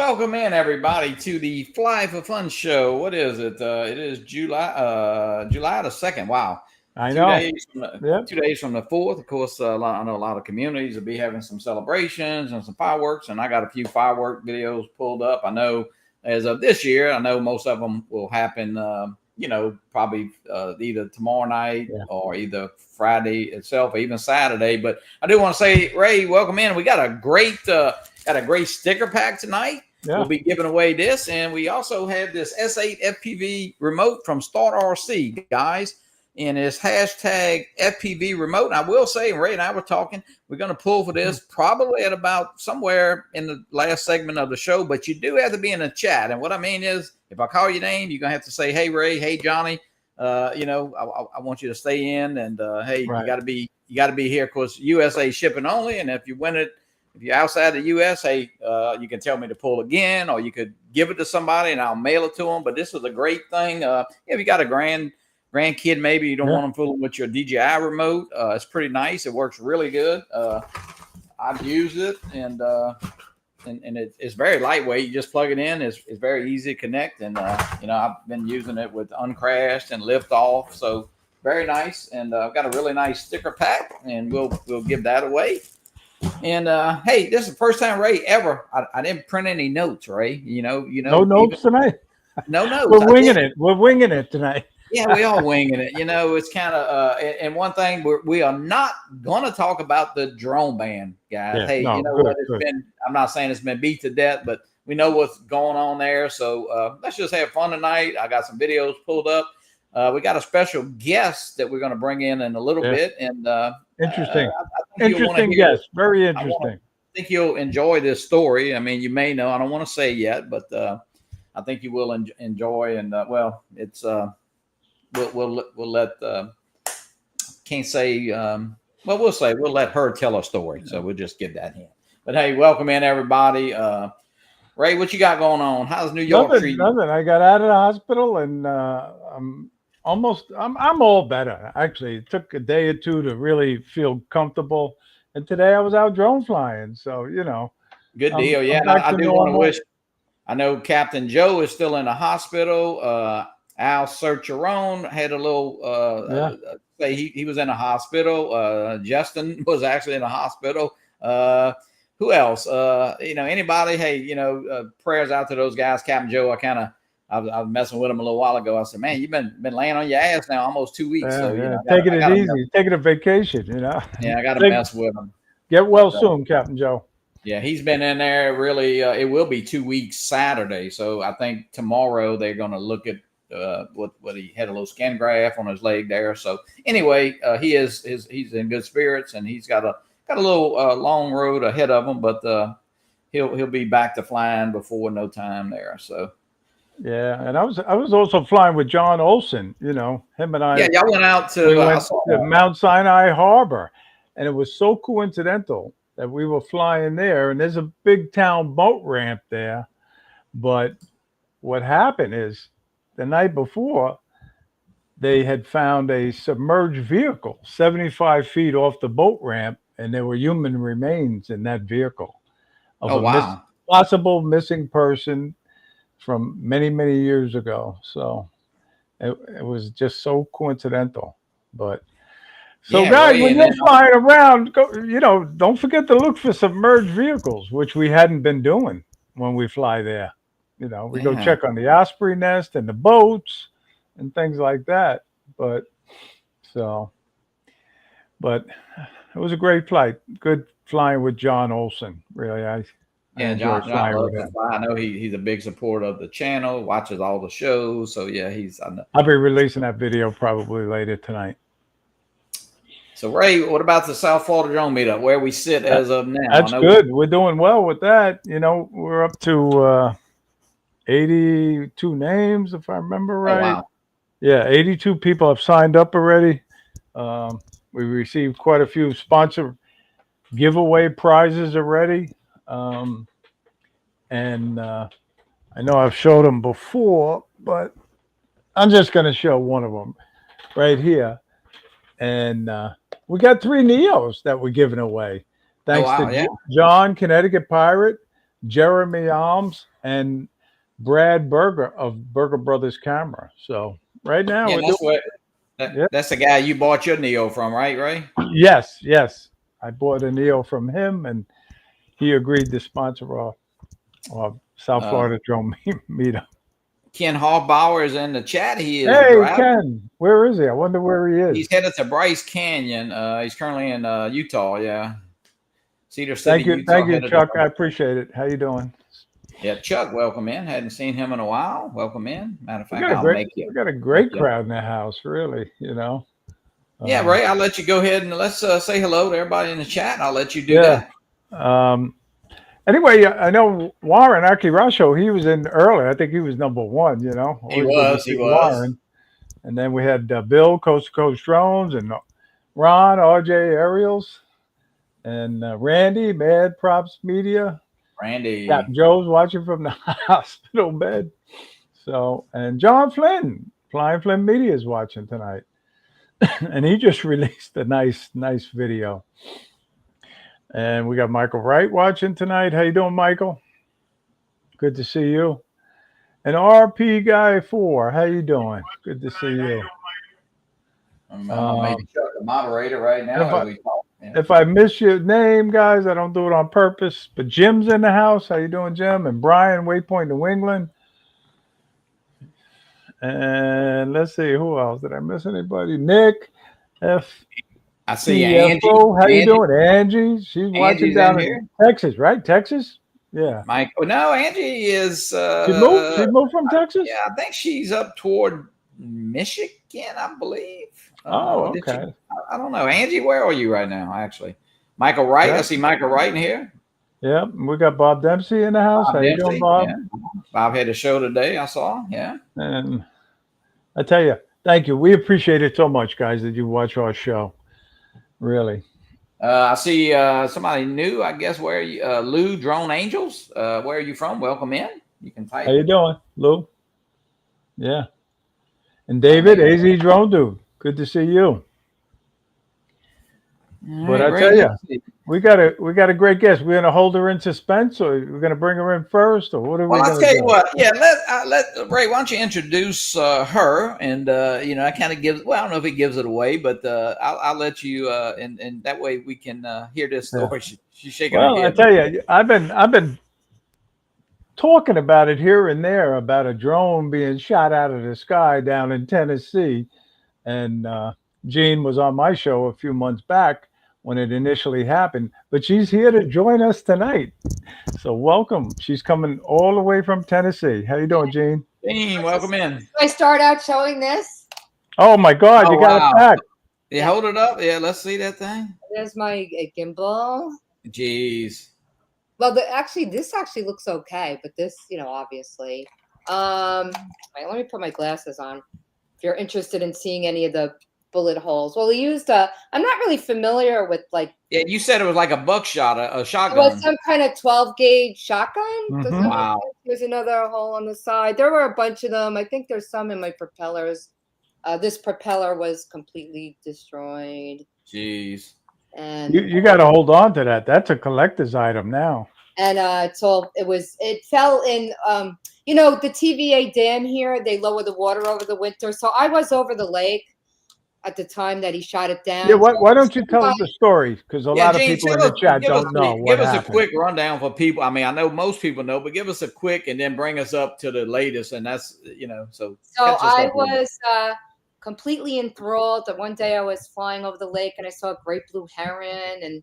Welcome in everybody to the Fly for Fun show. What is it? It is July the 2nd. Wow. I Two know. days from the Yep. 2 days from the 4th. Of course, I know a lot of communities will be having some celebrations and some fireworks, and I got a few firework videos pulled up. I know as of this year, I know most of them will happen probably either tomorrow night Yeah. or either Friday itself or even Saturday. But I do want to say, Ray, welcome in. We got a great sticker pack tonight. Yeah. We'll be giving away this, and we also have this S8 FPV remote from Start RC, guys. And it's hashtag FPV remote. And I will say, Ray and I were talking, we're going to pull for this probably at about somewhere in the last segment of the show, but you do have to be in the chat. And what I mean is, if I call your name, you're going to have to say, hey, Ray, hey, Johnny, I want you to stay in. And, hey, Right. you got to be here because USA shipping only. And if you win it, if you're outside the U.S., hey, you can tell me to pull again, or you could give it to somebody and I'll mail it to them. But this is a great thing. If you got a grandkid, maybe you don't want them fooling with your DJI remote. It's pretty nice. It works really good. I've used it, and it's very lightweight. You just plug it in. It's very easy to connect, and I've been using it with Uncrashed and Lift Off, so very nice. And I've got a really nice sticker pack, and we'll give that away. And hey, this is the first time, Ray, ever I didn't print any notes, Ray. No notes tonight. No notes. We're winging it. We're winging it tonight. Yeah, we are winging it. It's kind of and one thing we are not going to talk about the drone ban, guys. Yeah, hey, good. I'm not saying it's been beat to death, but we know what's going on there. So let's just have fun tonight. I got some videos pulled up. We got a special guest that we're going to bring in a little bit, and interesting, interesting guest, very interesting. I think you'll enjoy this story. I mean, you may know. I don't want to say yet, but I think you will enjoy. And it's. We'll let can't say we'll say we'll let her tell a story, so we'll just give that hint. But hey, welcome in everybody. Ray, what you got going on? How's New York treating you? Nothing. I got out of the hospital and I'm all better. Actually, it took a day or two to really feel comfortable, and today I was out drone flying, so good deal. I do want to wish. I know Captain Joe is still in the hospital. Al Sercheron had a little say he was in a hospital. Justin was actually in a hospital. Who else? Anybody? Hey, prayers out to those guys. Captain Joe, I was messing with him a little while ago. I said, man, you've been laying on your ass now almost 2 weeks. Taking it easy, taking a vacation. Yeah, I got to mess with him. Get well soon, Captain Joe. Yeah, he's been in there really. It will be 2 weeks Saturday, so I think tomorrow they're going to look at. What he had a little skin graft on his leg there. So anyway, he's in good spirits, and he's got a little long road ahead of him, but he'll be back to flying before no time there. So yeah, and I was also flying with John Olson. Him and I. Yeah, y'all went out to Mount Sinai Harbor, and it was so coincidental that we were flying there, and there's a big town boat ramp there. But what happened is, the night before, they had found a submerged vehicle 75 feet off the boat ramp, and there were human remains in that vehicle of possible missing person from many, many years ago. So it was just so coincidental. But so guys, when you're flying around, don't forget to look for submerged vehicles, which we hadn't been doing when we fly there. We go check on the osprey nest and the boats and things like that. But it was a great flight. Good flying with John Olson. Really, John loves to fly. I know he's a big supporter of the channel, watches all the shows. So yeah, I'll be releasing that video probably later tonight. So Ray, what about the South Florida Drone Meetup, where we sit as of now? That's good. We're doing well with that. We're up to 82 names, if I remember right. Oh, wow. Yeah, 82 people have signed up already. We received quite a few sponsor giveaway prizes already. And I know I've showed them before, but I'm just going to show one of them right here. And we got 3 Neos that we're giving away. Thanks to John, Connecticut Pirate, Jeremy Alms and Brad Berger of Berger Brothers Camera. So right now Yeah, we're and that's doing. what that's the guy you bought your Neo from, right, Ray? Yes, yes. I bought a Neo from him, and he agreed to sponsor our South Uh, Florida drone meetup. Ken Hallbauer is in the chat. He is Hey, driving. Ken, where is he? I wonder where he is. He's headed to Bryce Canyon. He's currently in Utah. Yeah, Cedar City, Thank Utah. you, Headed to Chuck. I Bryce. appreciate it. How you doing? Yeah, Chuck, welcome in. Hadn't seen him in a while. Welcome in. Matter of We fact, got a I'll great, make you we got a make great you. crowd in the house. Really, you know. Yeah, Um, Ray, I'll let you go ahead and let's say hello to everybody in the chat. I'll let you do yeah. that. Um, anyway, I know Warren Akirasho. He was in early. I think he was number one. You know, He always good to was. He see was. Warren. And then we had Bill, Coast to Coast Drones, and Ron, RJ Aerials, and Randy, Mad Props Media. Capt Randy. Joe's watching from the hospital bed. So, and John Flynn, Flying Flynn Media is watching tonight. And he just released a nice video. And we got Michael Wright watching tonight. How you doing, Michael? Good to see you. And RP Guy 4, how you doing? Good to see you. I'm gonna make Chuck a moderator right And now as we talk. Yeah. if I miss your name, guys, I don't do it on purpose. But Jim's in the house. How you doing, Jim? And Brian, Waypoint, New England. And let's see, who else? Did I miss anybody? Nick, I see Angie. FTFO. How you doing? Angie, she's watching Angie's in down here. in Texas, right? Texas? Yeah. Mike. Oh, no, Angie is. She moved? She moved from Texas? Yeah, I think she's up toward Michigan, I believe. Oh, Did she? okay. I don't know. Angie, where are you right now? Actually, Michael Wright. I Yeah. see Michael Wright in here. Yeah. We got Bob Dempsey in the house. Bob How you doing, Dempsey. Bob? Yeah. Bob had a show today. I saw. Yeah. And I tell you, thank you. We appreciate it so much, guys, that you watch our show. Really. I see somebody new. I guess where are you? Lou Drone Angels. Where are you from? Welcome in. You can type. How you doing, Lou? Yeah. And David, AZ Drone Dude. Good to see you. But I tell you, we got a great guest. We're gonna hold her in suspense, or we're gonna bring her in first, or what are we Well, gonna I'll tell you do? what. Yeah, let Ray. Why don't you introduce her? And I kind of gives. Well, I don't know if it gives it away, but I'll let you. And that way we can hear this story. Yeah. She's shaking her head. I tell you, I've been talking about it here and there about a drone being shot out of the sky down in Tennessee, and Jean was on my show a few months back when it initially happened, but she's here to join us tonight. So welcome. She's coming all the way from Tennessee. How you doing, Jean? Jean, welcome in. Do I start out showing this? Oh my God, you got it back. Yeah, hold it up. Yeah, let's see that thing. There's my gimbal. Jeez. Well, this actually looks okay, but this, obviously. Wait, let me put my glasses on. If you're interested in seeing any of the bullet holes. Well, he used I'm not really familiar with Yeah, you said it was like a buckshot, a shotgun. It was some kind of 12 gauge shotgun. Mm-hmm. Wow. There's another hole on the side. There were a bunch of them. I think there's some in my propellers. This propeller was completely destroyed. Jeez. And you got to hold on to that. That's a collector's item now. And it fell in, the TVA dam here. They lower the water over the winter. So I was over the lake at the time that he shot it down. Yeah, why don't you tell us the story? Because a lot of Jean, people in the chat don't know. Give us a quick rundown for people. I mean, I know most people know, but give us a quick and then bring us up to the latest. And that's, so. So I was completely enthralled. That one day I was flying over the lake and I saw a great blue heron and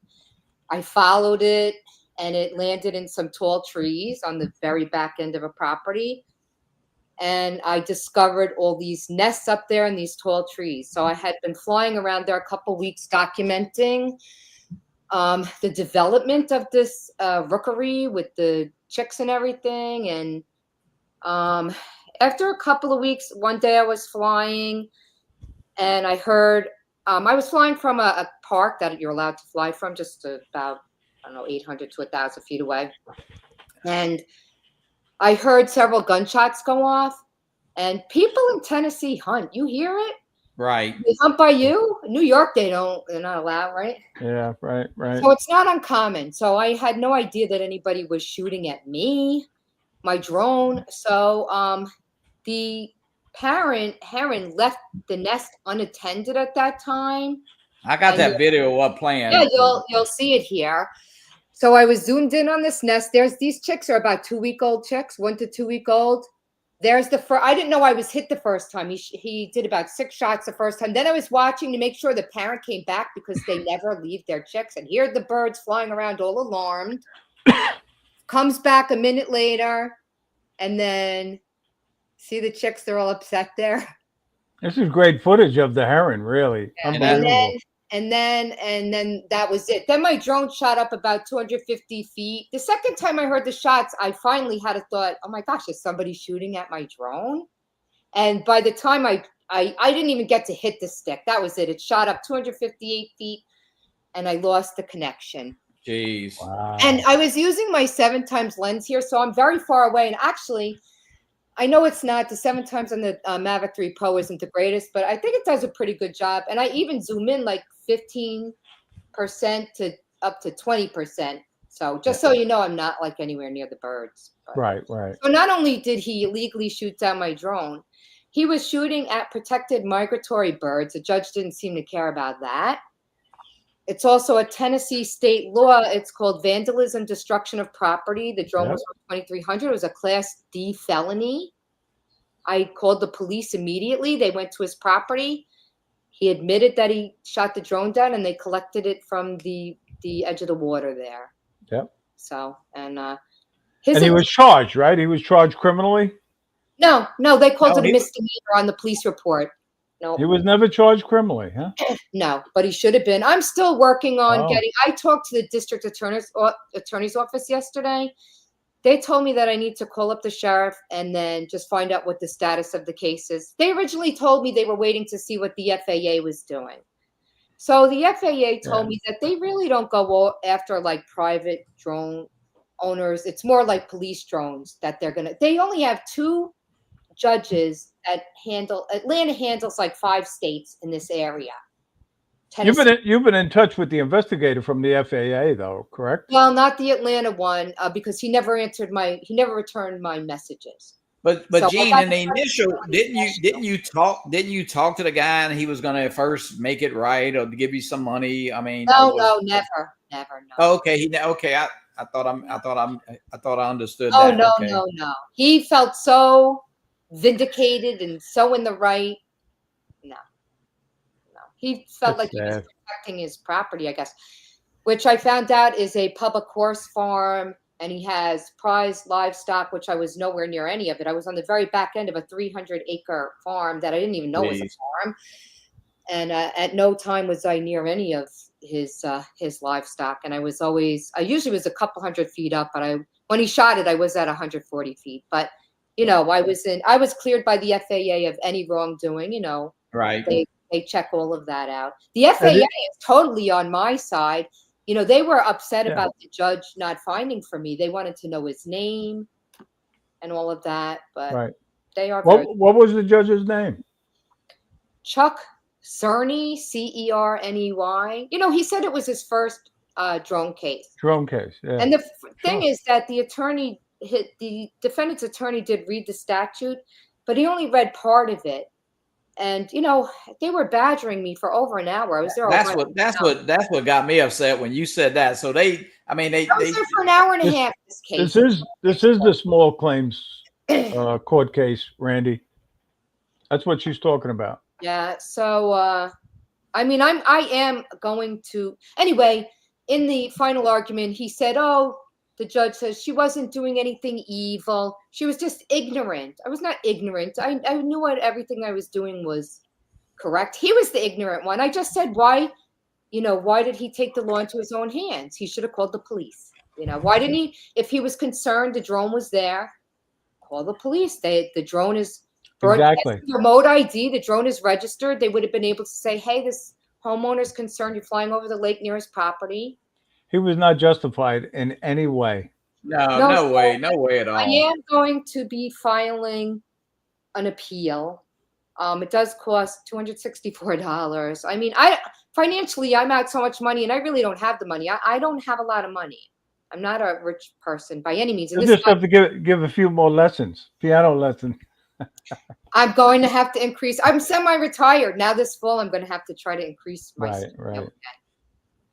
I followed it and it landed in some tall trees on the very back end of a property. And I discovered all these nests up there in these tall trees. So I had been flying around there a couple weeks documenting the development of this rookery with the chicks and everything. And after a couple of weeks, one day I was flying and I heard, I was flying from a park that you're allowed to fly from, just about, 800 to 1,000 feet away. And I heard several gunshots go off, and people in Tennessee hunt. You hear it? Right. They hunt by you? New York, they're not allowed, right? Yeah, right, right. So it's not uncommon. So I had no idea that anybody was shooting at me, my drone. So the parent heron left the nest unattended at that time. I got And that video up yeah, playing. you'll see it here. So I was zoomed in on this nest. These chicks are about 2-week-old chicks, 1 to 2 week old. There's the first. I didn't know I was hit the first time. He did about 6 shots the first time. Then I was watching to make sure the parent came back because they never leave their chicks. And here the birds flying around all alarmed. Comes back a minute later, and then see the chicks, they're all upset there. This is great footage of the heron, really. Yeah. Unbelievable. And then that was it. Then my drone shot up about 250 feet. The second time I heard the shots, I finally had a thought, oh my gosh, is somebody shooting at my drone? And by the time I didn't even get to hit the stick. That was it. It shot up 258 feet and I lost the connection. Jeez. Wow. And I was using my 7x lens here, so I'm very far away. And actually, I know it's not, the 7x on the Mavic 3 Pro isn't the greatest, but I think it does a pretty good job. And I even zoom in like 15% to up to 20%. So just so you know, I'm not like anywhere near the birds. But. Right, right. So not only did he illegally shoot down my drone, he was shooting at protected migratory birds. The judge didn't seem to care about that. It's also a Tennessee state law. It's called vandalism, destruction of property. The drone was on 2300. It was a Class D felony. I called the police immediately. They went to his property. He admitted that he shot the drone down, and they collected it from the edge of the water there. Yep. So, and he was charged, right? He was charged criminally? No, they called it a misdemeanor on the police report. No, he was never charged criminally, huh? No, but he should have been. I'm still working on getting. I talked to the district attorney's office yesterday. They told me that I need to call up the sheriff and then just find out what the status of the case is. They originally told me they were waiting to see what the FAA was doing. So the FAA told me that they really don't go after like private drone owners. It's more like police drones that they only have 2 judges that Atlanta handles like 5 states in this area. You've been in touch with the investigator from the FAA though, correct? Well, not the Atlanta one, because he never returned my messages. But so Gene, in the initial, didn't you talk to the guy and he was going to first make it right or give you some money? I mean, no, never. No. Oh, okay, I thought I understood. Oh that. No, okay. No. He felt so vindicated and so in the right. No. He felt like he was protecting his property, I guess, which I found out is a public horse farm, and he has prize livestock, which I was nowhere near any of it. I was on the very back end of a 300-acre farm that I didn't even know was a farm, and at no time was I near any of his livestock. And I usually was a couple hundred feet up, but when he shot it, I was at 140 feet. But I was cleared by the FAA of any wrongdoing. Right. They check all of that out. The FAA is totally on my side. They were upset about the judge not finding for me. They wanted to know his name and all of that, but they are. What was the judge's name? Chuck Cerney, Cerney. He said it was his first drone case. Yeah. And the thing is that the defendant's attorney did read the statute, but he only read part of it. And they were badgering me for over an hour. I was there. That's what got me upset when you said that. So I was there for an hour and a half. This case. This is the small claims court case, Randy. That's what she's talking about. Yeah. So I am going to anyway. In the final argument, he said, "Oh." The judge says she wasn't doing anything evil. She was just ignorant. I was not ignorant. I knew everything I was doing was correct. He was the ignorant one. I just said, why did he take the law into his own hands? He should have called the police. Why didn't he? If he was concerned, the drone was there. Call the police. The drone is remote ID. The drone is registered. They would have been able to say, hey, this homeowner's concerned. You're flying over the lake near his property. He was not justified in any way. No way at all. I am going to be filing an appeal. It does cost $264. I mean, financially, I'm out so much money, and I really don't have the money. I don't have a lot of money. I'm not a rich person by any means. And You just have to give a few more lessons, piano lessons. I'm going to have to increase. I'm semi-retired now. This fall, I'm going to have to try to increase my. Right.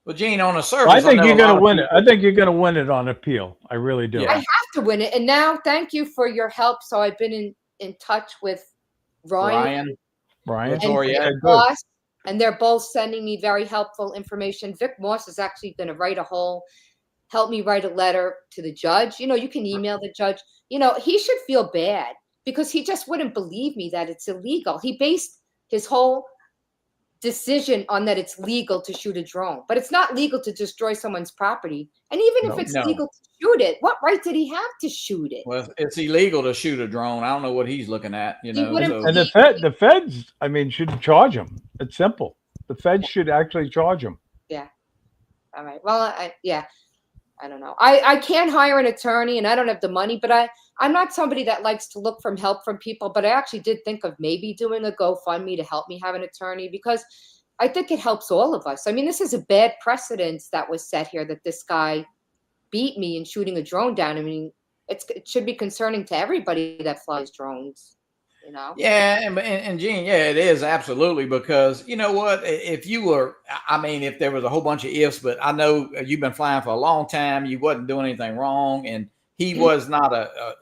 Well, Gene, on a surface, I think you're going to win it. I think you're going to win it on appeal. I really do. Yeah. I have to win it, and now thank you for your help. So I've been in touch with Ryan. And Moss, and they're both sending me very helpful information. Vic Moss is actually going to help me write a letter to the judge. You know, you can email the judge. You know, he should feel bad because he just wouldn't believe me that it's illegal. He based his whole decision on that it's legal to shoot a drone, but it's not legal to destroy someone's property. And even if it's legal to shoot it, what right did he have to shoot it? Well, it's illegal to shoot a drone. I don't know what he's looking at, you know. And the feds, I mean, should charge him. It's simple. The feds should actually charge him. Yeah. All right. Well, I don't know. I can't hire an attorney, and I don't have the money, but I'm not somebody that likes to look for help from people, but I actually did think of maybe doing a GoFundMe to help me have an attorney, because I think it helps all of us. I mean, this is a bad precedent that was set here, that this guy beat me in shooting a drone down. I mean, it should be concerning to everybody that flies drones, you know? Yeah, and Gene, yeah, it is absolutely, because you know what? If you were, I mean, if there was a whole bunch of ifs, but I know you've been flying for a long time, you wasn't doing anything wrong, and he was not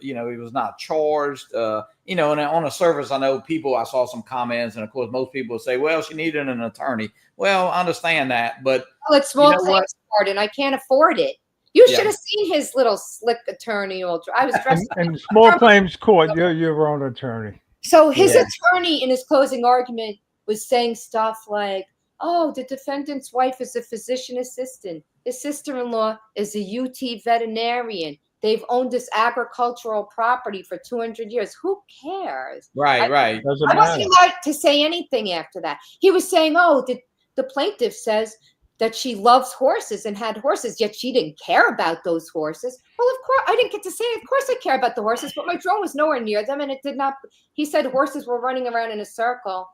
he was not charged, you know, and on the surface, I know I saw some comments, and of course, most people would say, well, she needed an attorney. Well, I understand that, but it's small claims court, and I can't afford it. You should have seen his little slick attorney. I was dressed in small claims court. You're your own attorney. So his attorney in his closing argument was saying stuff like, oh, the defendant's wife is a physician assistant. His sister-in-law is a UT veterinarian. They've owned this agricultural property for 200 years. Who cares? Right. I wasn't allowed to say anything after that. He was saying, oh, the plaintiff says that she loves horses and had horses, yet she didn't care about those horses. Well, of course, I didn't get to say, of course I care about the horses, but my drone was nowhere near them, and it did not. He said horses were running around in a circle.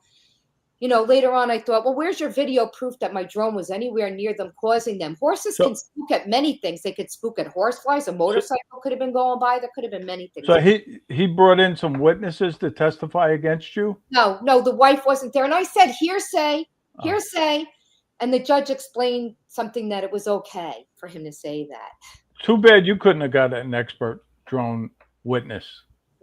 You know, later on, I thought, well, where's your video proof that my drone was anywhere near them, causing them? Horses can spook at many things. They could spook at horseflies. A motorcycle could have been going by. There could have been many things. So he brought in some witnesses to testify against you? No, the wife wasn't there. And I said, hearsay. And the judge explained something that it was okay for him to say that. Too bad you couldn't have got an expert drone witness.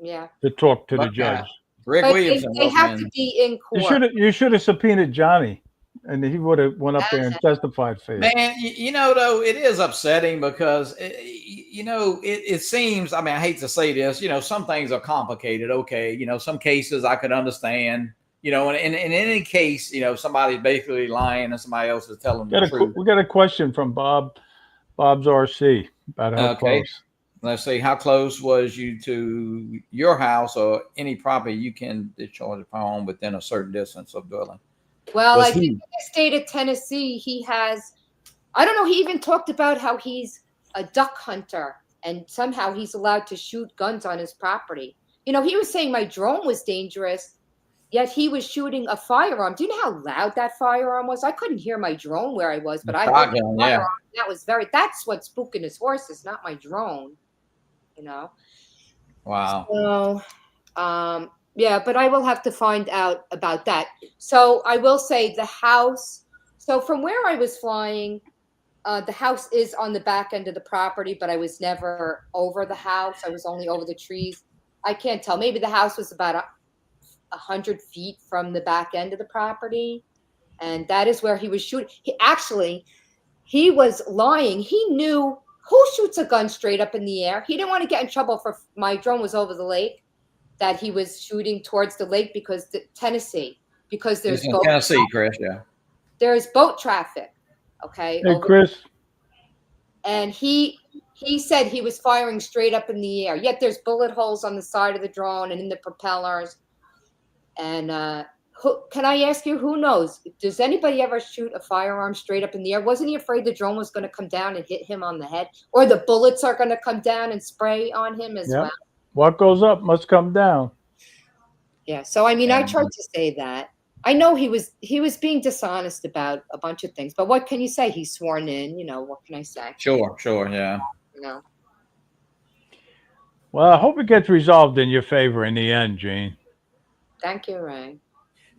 Yeah. To talk to the judge. Rick Williamson. They have to be in court. You should have subpoenaed Johnny, and he would have went up there and testified for you. Man, you know, though, it is upsetting because, you know, it seems, I mean, I hate to say this, you know, some things are complicated. Okay. You know, some cases I could understand, you know, and in any case, you know, somebody's basically lying and somebody else is telling the truth. We got a question from Bob's RC about how close. Let's see, how close was you to your house or any property you can discharge a firearm within a certain distance of dwelling? Well, I think in the state of Tennessee, he has, I don't know, he even talked about how he's a duck hunter and somehow he's allowed to shoot guns on his property. You know, he was saying my drone was dangerous, yet he was shooting a firearm. Do you know how loud that firearm was? I couldn't hear my drone where I was, but I heard the firearm. That's what's spooking his horses, not my drone. You know, wow. So, yeah, but I will have to find out about that. So I will say the house. So from where I was flying, the house is on the back end of the property, but I was never over the house. I was only over the trees. I can't tell. Maybe the house was about 100 feet from the back end of the property, and that is where he was shooting. He was lying. He knew. Who shoots a gun straight up in the air? He didn't want to get in trouble for my drone was over the lake, that he was shooting towards the lake because Tennessee, because there's boat Tennessee, Chris, yeah. There's boat traffic. Okay. Hey, Chris. And he said he was firing straight up in the air. Yet there's bullet holes on the side of the drone and in the propellers. And can I ask you, who knows? Does anybody ever shoot a firearm straight up in the air? Wasn't he afraid the drone was going to come down and hit him on the head? Or the bullets are going to come down and spray on him as well? What goes up must come down. Yeah. So I mean, I And tried to say that. I know he was being dishonest about a bunch of things, but what can you say? He's sworn in. You know, what can I say? sure, yeah. You know. Well, I hope it gets resolved in your favor in the end, Gene. Thank you, Ray.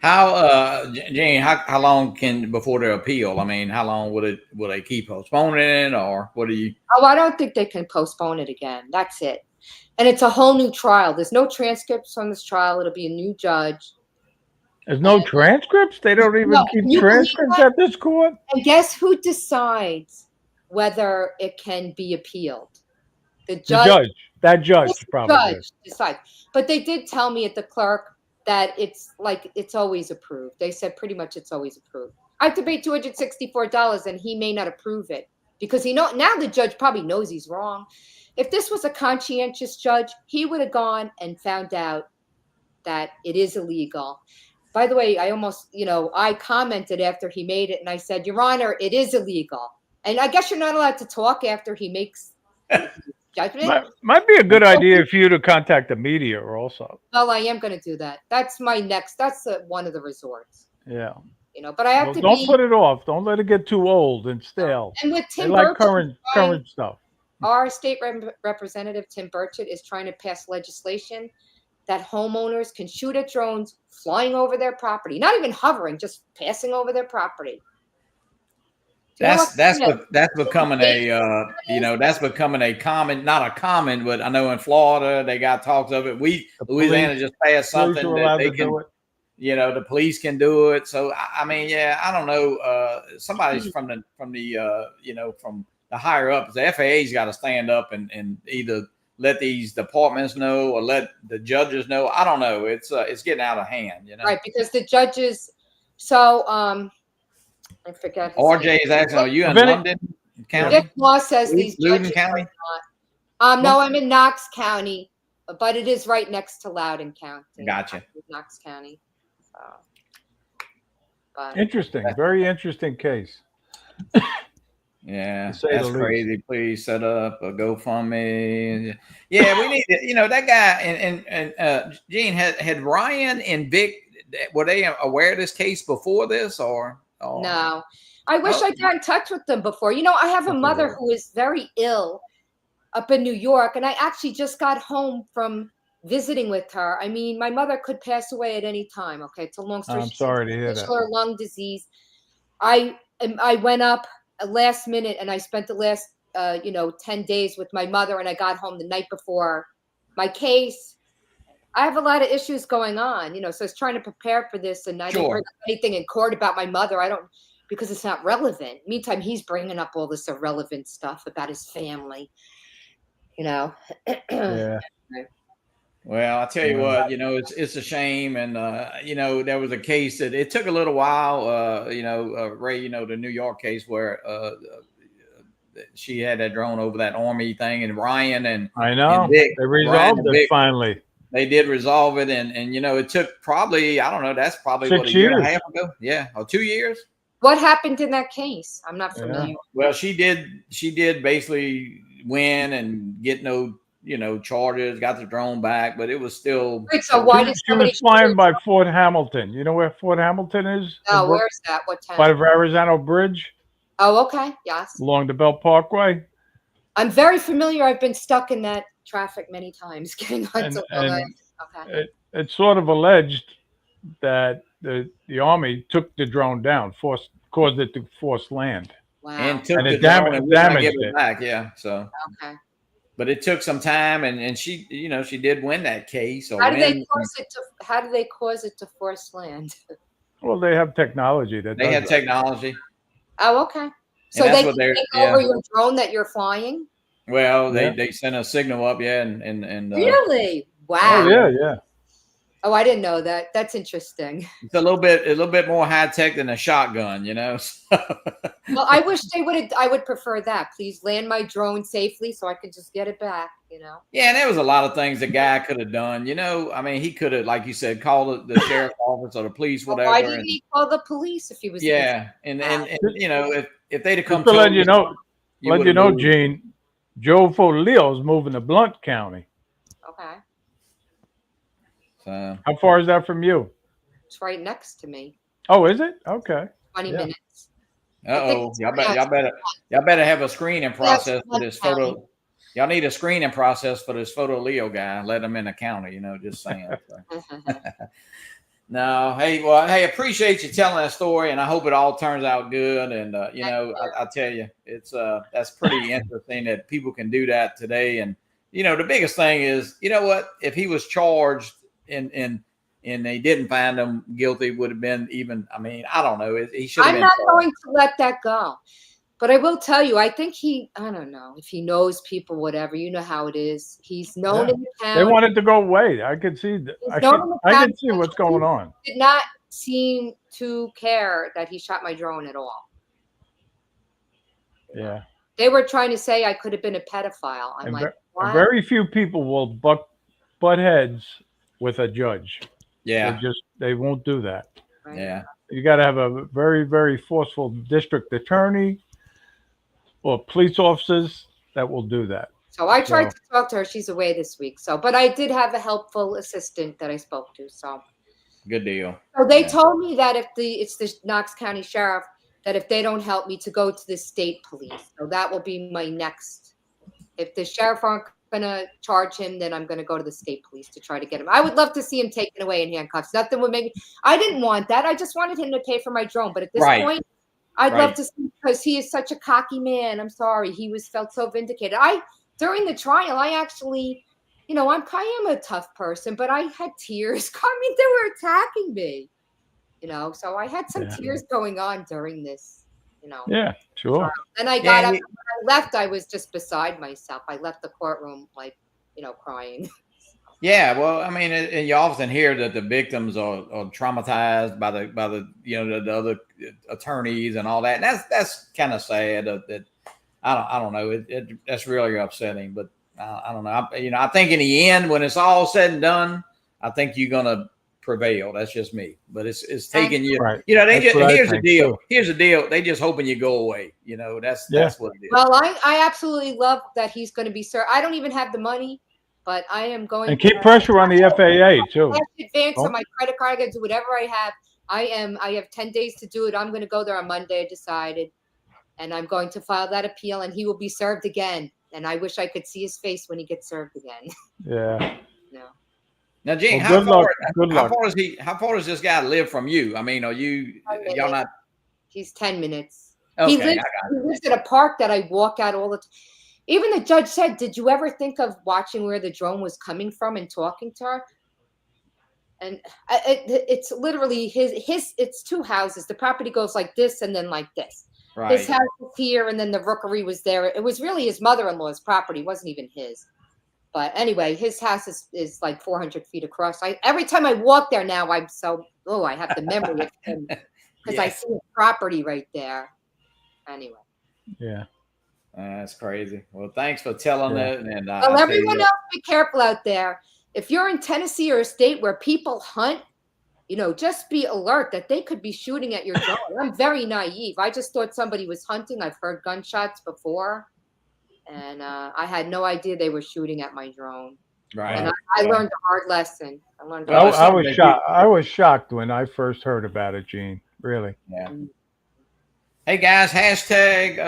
How, Jane? How long can before the appeal? I mean, how long will they keep postponing it, or what do you? Oh, I don't think they can postpone it again. That's it. And it's a whole new trial. There's no transcripts from this trial. It'll be a new judge. There's no transcripts? They don't even No, keep can you believe transcripts that? at this court? And guess who decides whether it can be appealed? The The judge. judge. That judge This probably judge did. decides. But they did tell me at the clerk that it's always approved. They said pretty much it's always approved. I have to pay $264 and he may not approve it because now the judge probably knows he's wrong. If this was a conscientious judge, he would have gone and found out that it is illegal. By the way, I commented after he made it and I said, Your Honor, it is illegal. And I guess you're not allowed to talk after he makes judgment. Might be a good idea for you to contact the media also. Well, I am going to do that. That's one of the resorts. Yeah. You know, but I have to don't put it off. Don't let it get too old and stale. And with Tim they like Burchett, current stuff. Our state representative, Tim Burchett, is trying to pass legislation that homeowners can shoot at drones flying over their property, not even hovering, just passing over their property. That's becoming that's becoming a common, not a common, but I know in Florida they got talks of it. Louisiana just passed something that they can, the police can do it. So I mean, yeah, I don't know. Somebody's from the higher ups, the FAA's got to stand up and either let these departments know or let the judges know. I don't know. It's getting out of hand, Right, because the judges. So I forget. RJ is asking, are you in London County? Dick Law says these judges County? No, I'm in Knox County, but it is right next to Loudoun County. Gotcha. Knox County. Interesting. Very interesting case. Yeah, that's crazy. Please set up a GoFundMe. Yeah, we need to, that guy and Gene, had Ryan and Vic, were they aware of this case before this or? No, I wish I got in touch with them before. I have a mother who is very ill up in New York, and I actually just got home from visiting with her. I mean, my mother could pass away at any time. Okay, it's a long story. I'm sorry to hear that. Lung disease. I went up last minute, and I spent the last 10 days with my mother, and I got home the night before my case. I have a lot of issues going on, so I was trying to prepare for this, and I didn't bring up anything in court about my mother. Because it's not relevant. Meantime, he's bringing up all this irrelevant stuff about his family, Yeah. Well, I tell you what, it's a shame, and there was a case that it took a little while. Ray, the New York case where she had that drone over that Army thing, and Ryan and I know and Vic, they resolved it finally. They did resolve it, and it took probably, I don't know, that's probably 6 years. A year and a half ago. Yeah, or 2 years. What happened in that case? I'm not familiar. Yeah. Well, she did basically win and get no charges, got the drone back, but it was still. Wait, so why did she was flying by Fort Hamilton? You know where Fort Hamilton is? No, where's that? What town? By the Verrazano Bridge. Oh, okay. Yes. Along the Belt Parkway. I'm very familiar. I've been stuck in that traffic many times getting onto okay. It's sort of alleged that the Army took the drone down, caused it to force land. Wow. And took and the it drone and damaged it back. Yeah. So. Okay. But it took some time, and she, she did win that case. How do they cause it to force land? Well, they have technology they have technology. Oh, okay. So they can take over your drone that you're flying? Well, they sent a signal up, and really? Wow. Oh, yeah. Oh, I didn't know that. That's interesting. It's a little bit more high tech than a shotgun, Well, I wish they would. I would prefer that. Please land my drone safely so I could just get it back. Yeah, and there was a lot of things the guy could have done. I mean, he could have, like you said, called the sheriff's office or the police, whatever. Why didn't he call the police if he was? Yeah, and if they'd have come to let you know, Gene, Joe Foleo's moving to Blount County. Okay. So How far is that from you? It's right next to me. Oh, is it? Okay. 20 Yeah. minutes. I think uh-oh, it's y'all better have a screening process for one this county. photo. Y'all need a screening process for this photo Leo guy. Let him in the county, just saying. So. No, hey, appreciate you telling that story, and I hope it all turns out good. And I tell you, it's that's pretty interesting that people can do that today. And the biggest thing is, what, if he was charged and they didn't find him guilty, would have been even. I mean, I don't know. He should have I'm been. not going to let that go. But I will tell you, I think I don't know if he knows people, whatever. You know how it is. He's known in the town. They want it to go away. I could see that. I can see what's going on. Did not seem to care that he shot my drone at all. Yeah. They were trying to say I could have been a pedophile. I'm like, what? Very few people will butt heads with a judge. Yeah. They won't do that. Right? Yeah. You got to have a very, very forceful district attorney or police officers that will do that. So I tried to talk to her. She's away this week. But I did have a helpful assistant that I spoke to. So good deal. So they told me that it's the Knox County Sheriff, that if they don't help me, to go to the state police. So that will be my next. If the sheriff aren't going to charge him, then I'm going to go to the state police to try to get him. I would love to see him taken away in handcuffs. Nothing would make me. I didn't want that. I just wanted him to pay for my drone. But at this point, I'd love to see, because he is such a cocky man. I'm sorry. He felt so vindicated. During the trial, I actually, I am a tough person, but I had tears. I mean, they were attacking me, so I had some tears going on during this, Yeah, sure. And I got up, when I left, I was just beside myself. I left the courtroom, crying. Yeah, well, I mean, and you often hear that the victims are traumatized by the other attorneys and all that. And that's kind of sad. That I don't know. That's really upsetting. But I don't know. I think in the end, when it's all said and done, I think you're gonna prevail. That's just me. But it's taking you. Right. Here's the deal. Too. Here's the deal. They just hoping you go away. That's what it is. Well, I absolutely love that he's going to be served. I don't even have the money. But I am going to keep pressure on the FAA too. I have to advance on my credit card. I can do whatever I have. I have 10 days to do it. I'm going to go there on Monday, I decided. And I'm going to file that appeal, and he will be served again. And I wish I could see his face when he gets served again. Yeah. No. Now, Gene, well, how far does this guy live from you? I mean, y'all not? He's 10 minutes. Okay, he lives at a park that I walk out all the time. Even the judge said, did you ever think of watching where the drone was coming from and talking to her? And it's literally it's two houses. The property goes like this and then like this. Right. His house was here, and then the rookery was there. It was really his mother-in-law's property. It wasn't even his. But anyway, his house is like 400 feet across. Every time I walk there now, I have the memory of him because I see his property right there. Anyway. Yeah. That's crazy. Well, thanks for telling that. And everyone else, be careful out there. If you're in Tennessee or a state where people hunt, just be alert that they could be shooting at your drone. I'm very naive. I just thought somebody was hunting. I've heard gunshots before, and I had no idea they were shooting at my drone. Right. And I learned a hard lesson. I was shocked when I first heard about it, Gene. Really. Yeah. Hey guys, hashtag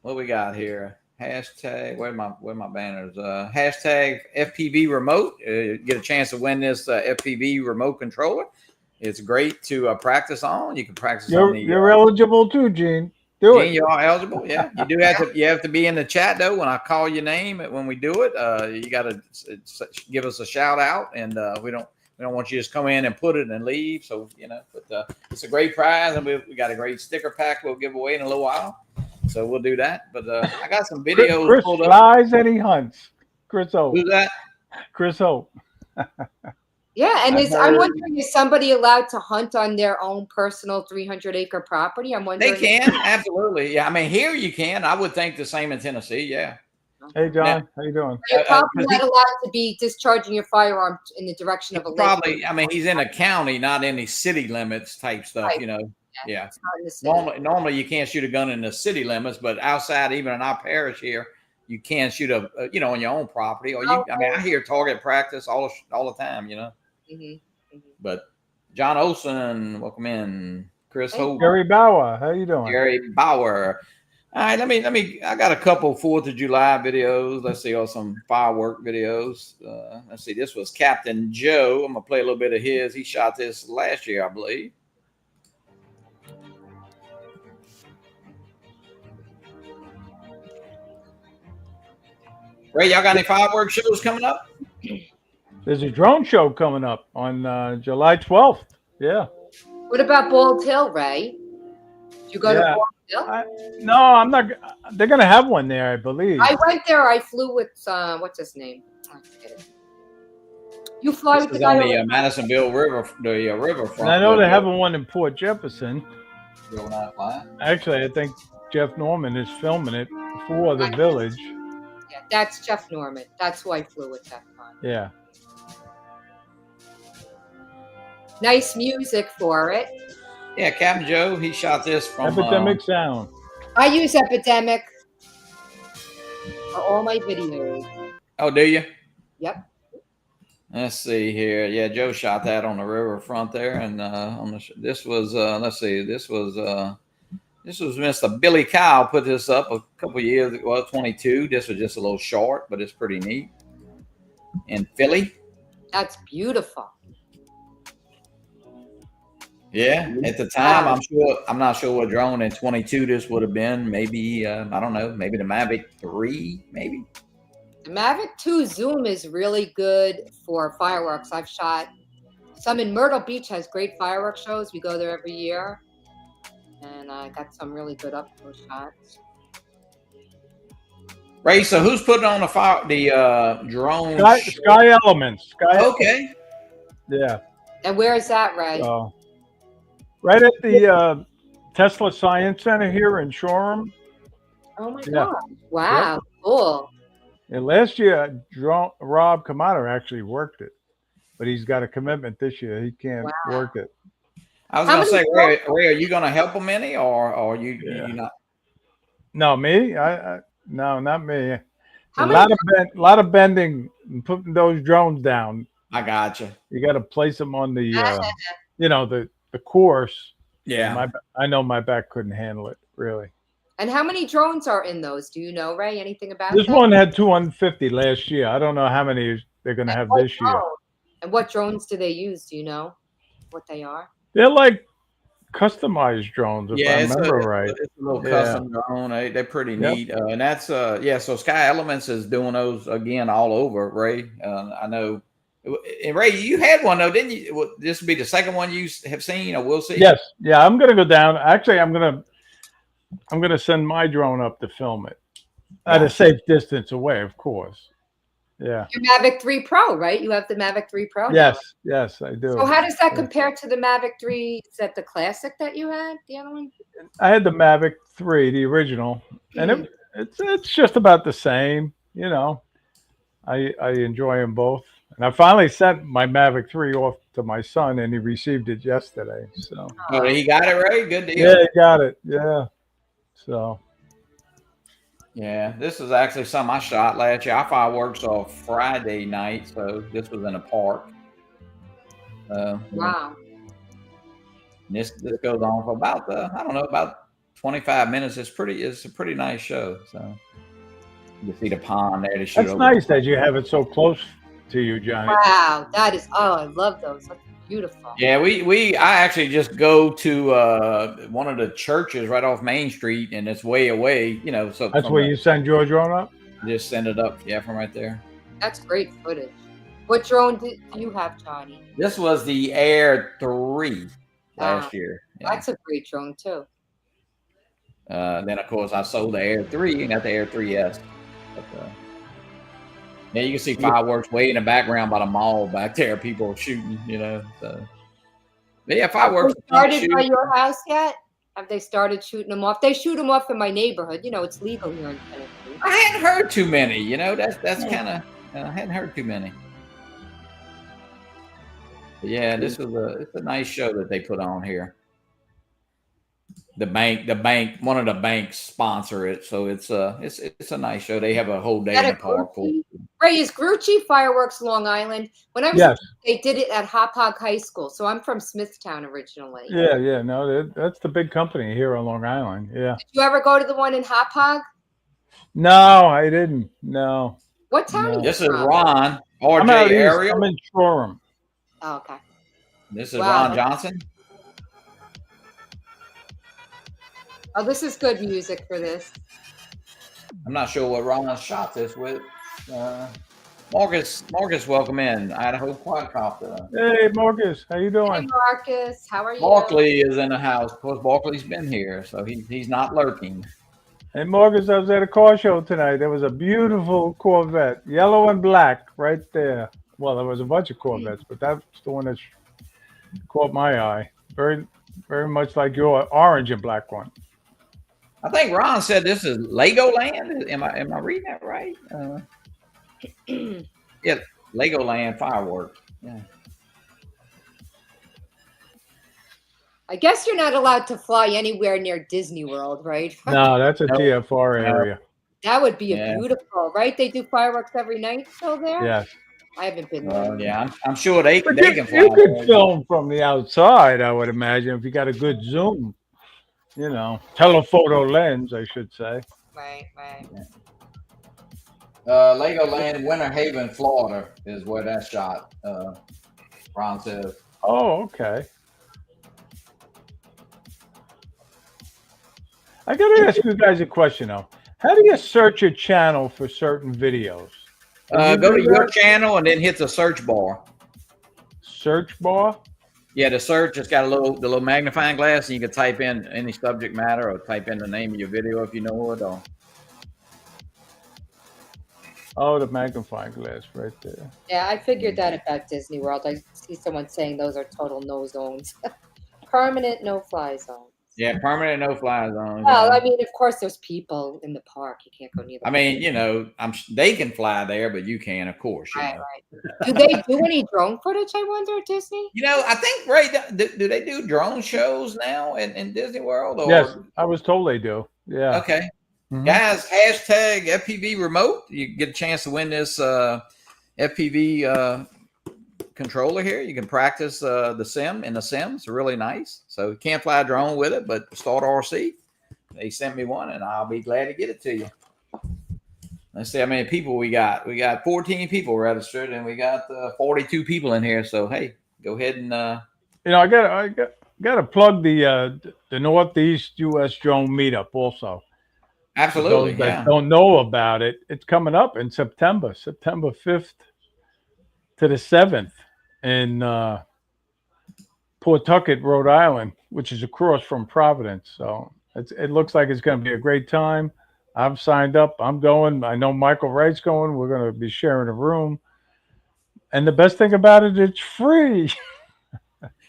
what we got here? Hashtag where my banners? Hashtag FPV remote. Get a chance to win this FPV remote controller. It's great to practice on. You can practice. You're eligible too, Gene. Gene, you are eligible. Yeah, you do have to. You have to be in the chat though when I call your name when we do it. You got to give us a shout out, and we don't want you to just come in and put it and leave. So, but it's a great prize, and we got a great sticker pack we'll give away in a little while. So we'll do that. But I got some videos. Chris flies and he hunts. Chris Hope. Who's that? Chris Hope. Yeah, and I'm wondering, is somebody allowed to hunt on their own personal 300-acre property? I'm wondering. They can, absolutely. Yeah, I mean, here you can. I would think the same in Tennessee. Yeah. Hey, John, how you doing? You're probably not allowed to be discharging your firearm in the direction of a lake. Probably, I mean, he's in a county, not in the city limits type stuff, Right. Yeah. Normally you can't shoot a gun in the city limits, but outside, even in our parish here, you can shoot on your own property, or you. I mean, I hear target practice all the time, But John Olson, welcome in. Chris Hope, Jerry Bauer, how you doing? Jerry Bauer. All right, let me. I got a couple 4th of July videos. Let's see, or some firework videos. Let's see. This was Captain Joe. I'm gonna play a little bit of his. He shot this last year, I believe. Ray, y'all got any fireworks shows coming up? There's a drone show coming up on July 12th. Yeah. What about Bald Hill, Ray? Did you go to Bald Hill? No, I'm not. They're going to have one there, I believe. I went there. I flew with, what's his name? I forget it. You fly This with the is guy on the Madisonville River, the riverfront. And I know they're having one in Port Jefferson. JohnnieDroneFlyer. Actually, I think Jeff Norman is filming it for the village. Yeah, that's Jeff Norman. That's who I flew with that time. Yeah. Nice music for it. Yeah, Captain Joe, he shot this from Epidemic Sound. I use Epidemic for all my videos. Oh, do you? Yep. Let's see here. Yeah, Joe shot that on the riverfront there, and this was let's see, this was Mr. Billy Kyle put this up a couple years ago. Well, 22. This was just a little short, but it's pretty neat. In Philly. That's beautiful. Yeah, at the time, I'm not sure what drone in 22 this would have been. Maybe I don't know. Maybe the Mavic 3, maybe. The Mavic 2 Zoom is really good for fireworks. I've shot some in Myrtle Beach. Has great fireworks shows. We go there every year, and I got some really good up close shots. Ray, so who's putting on the drone? Sky Elements. Okay. Yeah. And where is that, Ray? Right at the Tesla Science Center here in Shoreham. Oh my God! Wow, cool. And last year, Rob Kamada actually worked it, but he's got a commitment this year. He can't work it. I was going to say, Ray, are you going to help him any, or are you not? No, me? No, not me. A lot of bending and putting those drones down. I got you. You got to place them on the, the course. Yeah. I know my back couldn't handle it, really. And how many drones are in those? Do you know, Ray? Anything about this that? one had 250 last year. I don't know how many they're going to have this year. And what drones do they use? Do you know what they are? They're like customized drones, if I remember right. It's a little custom drone. They're pretty neat. And that's, so Sky Elements is doing those again all over, Ray. I know. And Ray, you had one, though, didn't you? This will be the second one you have seen, or we'll see? Yes. Yeah, I'm going to go down. Actually, I'm going to send my drone up to film it at a safe distance away, of course. Yeah. Your Mavic 3 Pro, right? You have the Mavic 3 Pro? Yes, I do. So how does that compare to the Mavic 3? Is that the classic that you had, the other one? I had the Mavic 3, the original, and it's just about the same. I enjoy them both. And I finally sent my Mavic 3 off to my son, and he received it yesterday. So he got it, Ray? Good deal. Yeah, he got it. Yeah. So. Yeah, this is actually something I shot last year. I fireworks on Friday night, so this was in a park. Wow. This goes on for about about 25 minutes. It's a pretty nice show. So you see the pond there to shoot. That's nice that you have it so close to you, Johnny. Wow, that is. Oh, I love those. That's beautiful. Yeah, I actually just go to one of the churches right off Main Street, and it's way away. So that's where you send your drone up. Just send it up, from right there. That's great footage. What drone do you have, Johnny? This was the Air 3 last year. Yeah. That's a great drone too. Then of course I sold the Air 3 and got the Air 3S. But, yeah, you can see fireworks way in the background by the mall back there. People shooting, So. But yeah, fireworks. Have they started by your house yet? Have they started shooting them off? They shoot them off in my neighborhood. It's legal here in Tennessee. I hadn't heard too many. That's kind of. I hadn't heard too many. But yeah, it's a nice show that they put on here. one of the banks sponsor it, so it's a nice show. They have a whole day Is in that the park. Ray, is Grucci Fireworks Long Island? When I was Yes. they did it at Hop Hog High School, so I'm from Smithtown originally. Yeah. No, that's the big company here on Long Island. Yeah. Did you ever go to the one in Hop Hog? No, I didn't. No. What town are you This is from? Ron, I'm out RJ east. Ariel. I'm in Shoreham. Oh, okay. This is Wow. Ron Johnson. Oh, this is good music for this. I'm not sure what Ron shot this with. Marcus, welcome in. Idaho quadcopter. Hey, Marcus, how you Hey, doing? Marcus, how are you? Barkley is in the house. Of course, Barkley's been here, so he's not lurking. Hey, Marcus, I was at a car show tonight. There was a beautiful Corvette, yellow and black, right there. Well, there was a bunch of Corvettes, but that's the one that caught my eye. Very, very much like your orange and black one. I think Ron said this is Legoland. Am I reading that right? Yeah, Legoland fireworks. Yeah. I guess you're not allowed to fly anywhere near Disney World, right? No, that's a TFR area. That would be a beautiful, right? They do fireworks every night still there? Yes. I haven't been there. Yeah, I'm sure they can fly. You could film from the outside, I would imagine, if you got a good zoom. You know, telephoto lens, I should say. Right. Legoland, Winter Haven, Florida is where that shot. Ron says. Oh, okay. I got to ask you guys a question, though. How do you search a channel for certain videos? Go to your channel and then hit the search bar. Search bar? Yeah, the search has got the little magnifying glass, and you can type in any subject matter or type in the name of your video if you know it. Or oh, the magnifying glass right there. Yeah, I figured that about Disney World. I see someone saying those are total no zones. Permanent no-fly zones. Yeah, permanent no-fly zones. Well, I mean, of course, there's people in the park. You can't go near them. I mean, you know, they can fly there, but you can, of course. Right. Do they do any drone footage, I wonder, at Disney? You know, I think, do they do drone shows now in Disney World? Or? Yes, I was told they do. Yeah. Okay. Mm-hmm. Guys, hashtag FPV remote. You get a chance to win this FPV controller here. You can practice the sim in the sim. It's really nice. So you can't fly a drone with it, but Start RC, they sent me one, and I'll be glad to get it to you. Let's see how many people we got. We got 14 people registered, and we got 42 people in here. So hey, go ahead and you know, I got to plug the Northeast U.S. Drone Meetup also. Absolutely. For those that don't know about it, it's coming up in September 5th to the 7th in Pawtucket, Rhode Island, which is across from Providence. So it looks like it's going to be a great time. I've signed up. I'm going. I know Michael Wright's going. We're going to be sharing a room. And the best thing about it, it's free.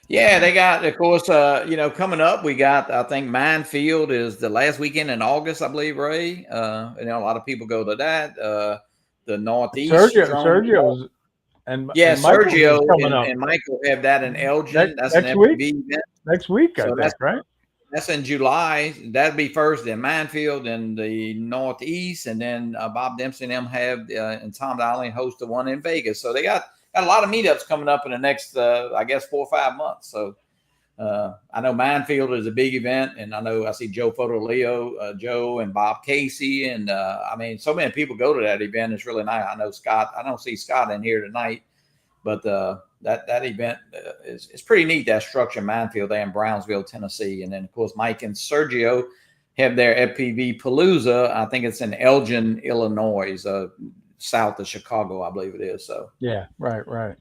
Yeah, they got, of course, you know, coming up, we got, I think Minefield is the last weekend in August, I believe, Ray. You know, a lot of people go to that. The Northeast. Sergio's. And Sergio and Michael have that in Elgin. That's an FPV event. Next week, I think, right? That's in July. That'd be first in Minefield and the Northeast. And then Bob Dempsey and them have, and Tom Donnelly host the one in Vegas. So they got a lot of meetups coming up in the next, I guess, 4 or 5 months. So I know Minefield is a big event, and I see Joe Fotoleo, Joe and Bob Casey, and I mean, so many people go to that event. It's really nice. I know Scott. I don't see Scott in here tonight, but that event is pretty neat. That structure Minefield there in Brownsville, Tennessee, and then of course Mike and Sergio have their FPV Palooza. I think it's in Elgin, Illinois, south of Chicago, I believe it is. So yeah, right.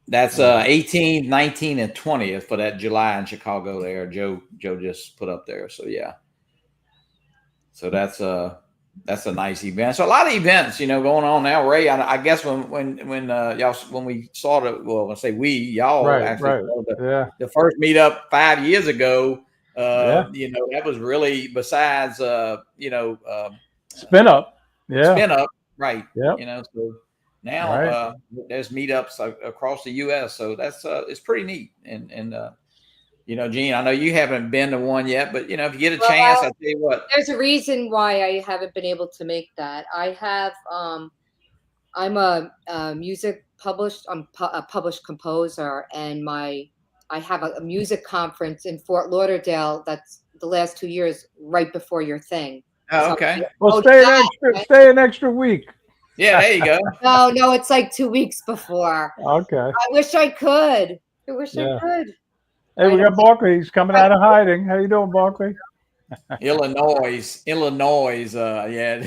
That's 18th, 19th, and 20th for that July in Chicago there. Joe just put up there. So yeah. So that's a nice event. So a lot of events, you know, going on now. Ray, I guess when y'all when we saw the I say we y'all the first meetup 5 years ago. You know, that was really besides spin up. Yeah. Spin up, right. Yeah. You know, so now there's meetups across the U.S., so that's it's pretty neat, and You know, Gene, I know you haven't been to one yet, but you know, if you get a Well, chance, I'll tell you what. There's a reason why I haven't been able to make that. I have I'm a, music published. I'm a published composer, and I have a music conference in Fort Lauderdale. That's the last 2 years, right before your thing. Oh, So, okay. Well, oh, stay right? an extra week. Yeah, there you go. No, it's like 2 weeks before. Okay. I wish I could. I wish I Yeah. could. Hey, we got Barkley. He's coming out of hiding. How you doing, Barkley? Illinois. Yeah.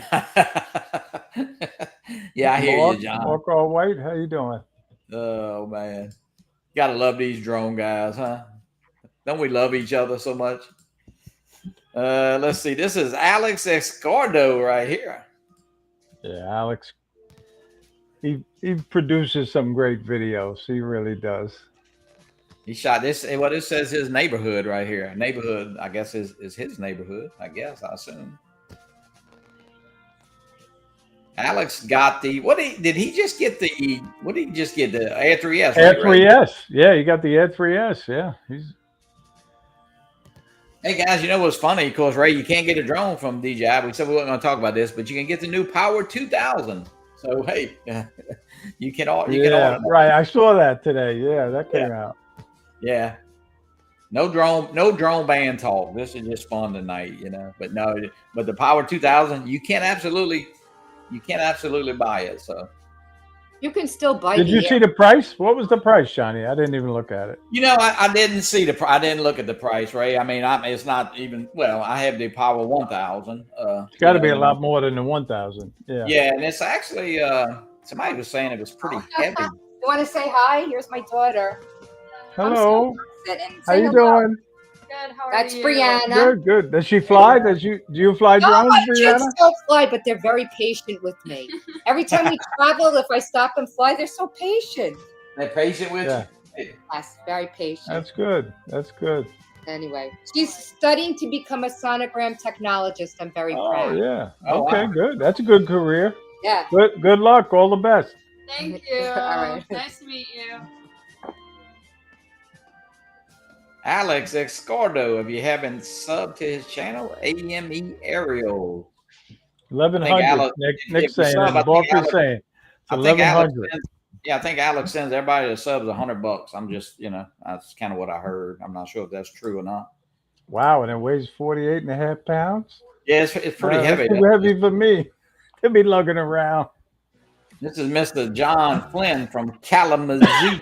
Yeah, I hear you, John. Mark All White. How you doing? Oh man, gotta love these drone guys, huh? Don't we love each other so much? Let's see. This is Alex Escardo right here. Yeah, Alex. He produces some great videos. He really does. He shot this. What it says his neighborhood right here. Neighborhood, I guess, is his neighborhood. I guess, I assume. Alex got the did he just get the what did he just get, the Air 3S? Air 3S. Yeah, you got the Air 3S. Yeah. Hey guys, you know what's funny? Of course, Ray, you can't get a drone from DJI. We said we weren't going to talk about this, but you can get the new Power 2000. So hey, you can order. Right. I saw that today. Yeah, that came out. Yeah. No drone band talk. This is just fun tonight, you know. But the Power 2000, you can't absolutely buy it. So you can still buy. Did you see the price? What was the price, Johnny? I didn't even look at it. You know, I didn't see I didn't look at the price, Ray. I mean, it's not even. Well, I have the Power 1000. It's got to be a lot more than the 1000. Yeah. Yeah, and it's actually somebody was saying it was pretty heavy. You want to say hi? Here's my daughter. Hello. How you doing? Good. How are That's you? Brianna. Good. Does she fly? Do you fly drones, My Brianna? kids don't fly, but they're very patient with me. Every time we travel, if I stop and fly, they're so patient. They're patient with you. Yes, very patient. That's good. That's good. Anyway, she's studying to become a sonogram technologist. I'm very proud. Yeah. Oh, Okay, wow. good. That's a good career. Yeah. Good luck. All the best. Thank you. All right. Nice to meet you. Alex Escardo, if you haven't subbed to his channel, AME Aerial. 1100. Nick's saying it. Barkley's saying it's 1100. I think Alex sends everybody that subs $100. I'm just, that's kind of what I heard. I'm not sure if that's true or not. Wow, and it weighs 48.5 pounds. Yeah, it's pretty heavy. It's too heavy for me to be lugging around. This is Mr. John Flynn from Kalamazoo.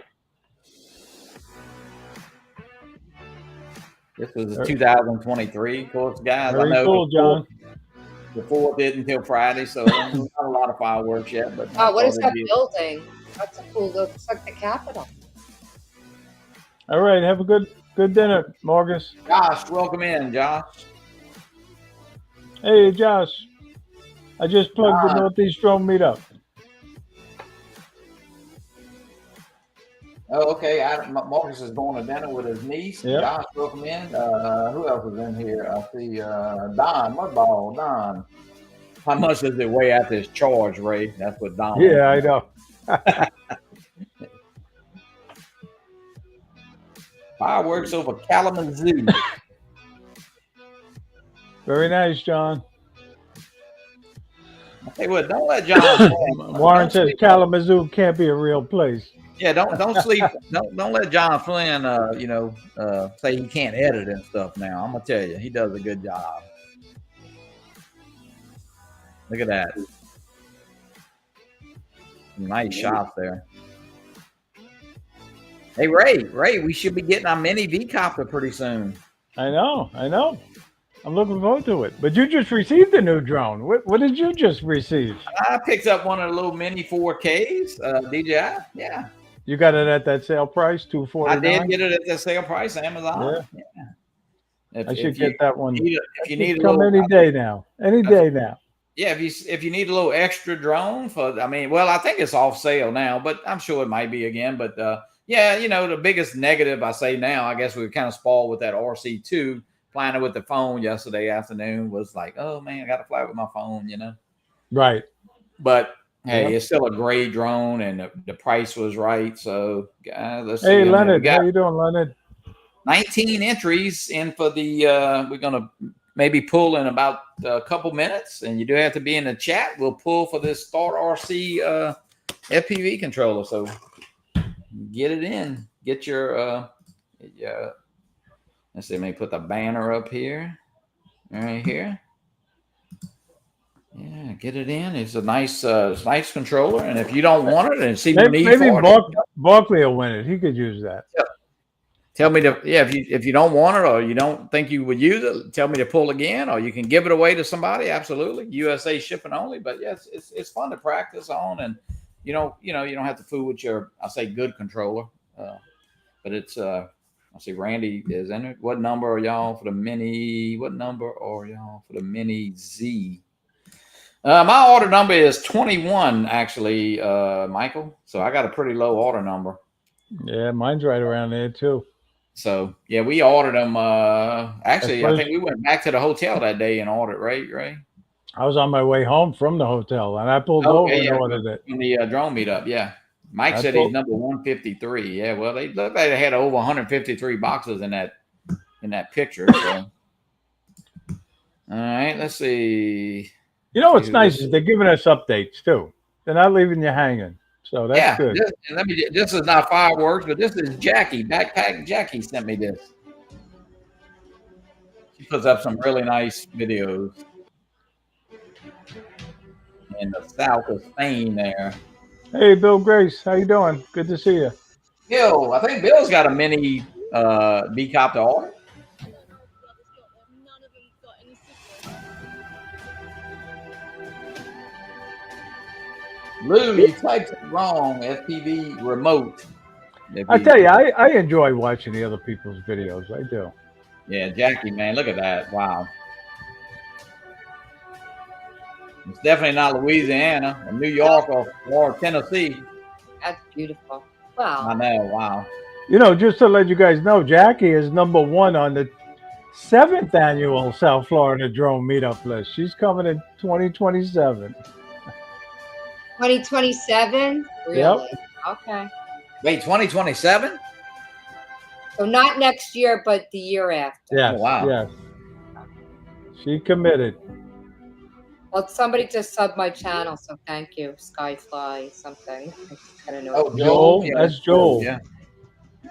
This was 2023, of course, guys. Very I know cool, John. Before it did until Friday, so not a lot of fireworks yet. But What is that building? That's a cool look. It's like the Capitol. All right, have a good dinner, Marcus. Josh, welcome in, Josh. Hey, Josh. I just plugged the Northeast Drone Meetup. Oh, okay. Marcus is going to dinner with his niece. Yep. Josh, welcome in. Who else is in here? I see Don, Mudball, Don. How much does it weigh after his charge, Ray? That's what Don. Yeah, I know. Fireworks over Kalamazoo. Very nice, John. Hey, what? Don't let John. Warren says Kalamazoo can't be a real place. Yeah, don't sleep. Don't let John Flynn, say he can't edit and stuff. Now I'm gonna tell you, he does a good job. Look at that. Nice shots there. Hey, Ray, we should be getting our mini V-copter pretty soon. I know. I'm looking forward to it. But you just received a new drone. What did you just receive? I picked up one of the little mini 4Ks, DJI. Yeah. You got it at that sale price, $249? I did get it at the sale price, Amazon. Yeah. I should get that one. If you need a come little, any day now. Any day now. Yeah, if you need a little extra drone I think it's off sale now, but I'm sure it might be again. But the biggest negative I say now, I guess we were kind of spoiled with that RC2 flying it with the phone yesterday afternoon was like, oh man, I got to fly with my phone, Right. But hey, it's still a great drone, and the price was right. So, let's see. Hey, Leonard, how you doing, Leonard? 19 entries in for the. We're gonna maybe pull in about a couple minutes, and you do have to be in the chat. We'll pull for this Start RC FPV controller. So get it in. Get your. Let's see. Let me put the banner up here. Right here. Yeah, get it in. It's a nice controller, and if you don't want it and see the need maybe for it, Barkley will win it. He could use that. tell me to if you don't want it or you don't think you would use it, tell me to pull again, or you can give it away to somebody. Absolutely, USA shipping only. But yes, it's fun to practice on, and you don't have to fool with your good controller, but it's I see Randy is in it. What number are y'all for the mini? What number are y'all for the mini Z? My order number is 21, actually, Michael. So I got a pretty low order number. Yeah, mine's right around there too. So yeah, we ordered them. Actually, I think we went back to the hotel that day and ordered. Right. I was on my way home from the hotel, and I pulled over and ordered it. In the drone meetup, yeah. Mike said he's number 153. Yeah, well, they looked like they had over 153 boxes in that picture. So. All right, let's see. You know what's nice is they're giving us updates too. They're not leaving you hanging, so that's good. This is not fireworks, but this is Jackie. Backpack Jackie sent me this. She puts up some really nice videos in the south of Spain there. Hey, Bill Grace, how you doing? Good to see you. Bill, I think Bill's got a mini B-Cop to order. Lou, you typed it wrong. FPV remote. I tell you, I enjoy watching the other people's videos. I do. Yeah, Jackie, man, look at that. Wow. It's definitely not Louisiana or New York or Tennessee. That's beautiful. Wow. I know. Wow. You know, just to let you guys know, Jackie is #1 on the 7th annual South Florida Drone Meetup list. She's coming in 2027. 2027? Really? Yep. Okay. Wait, 2027? So not next year, but the year after. Yes. Oh, wow. Yes. She committed. Well, somebody just subbed my channel, so thank you. Skyfly something. I don't know. Oh, Joel? Yeah, That's Joel. Yeah.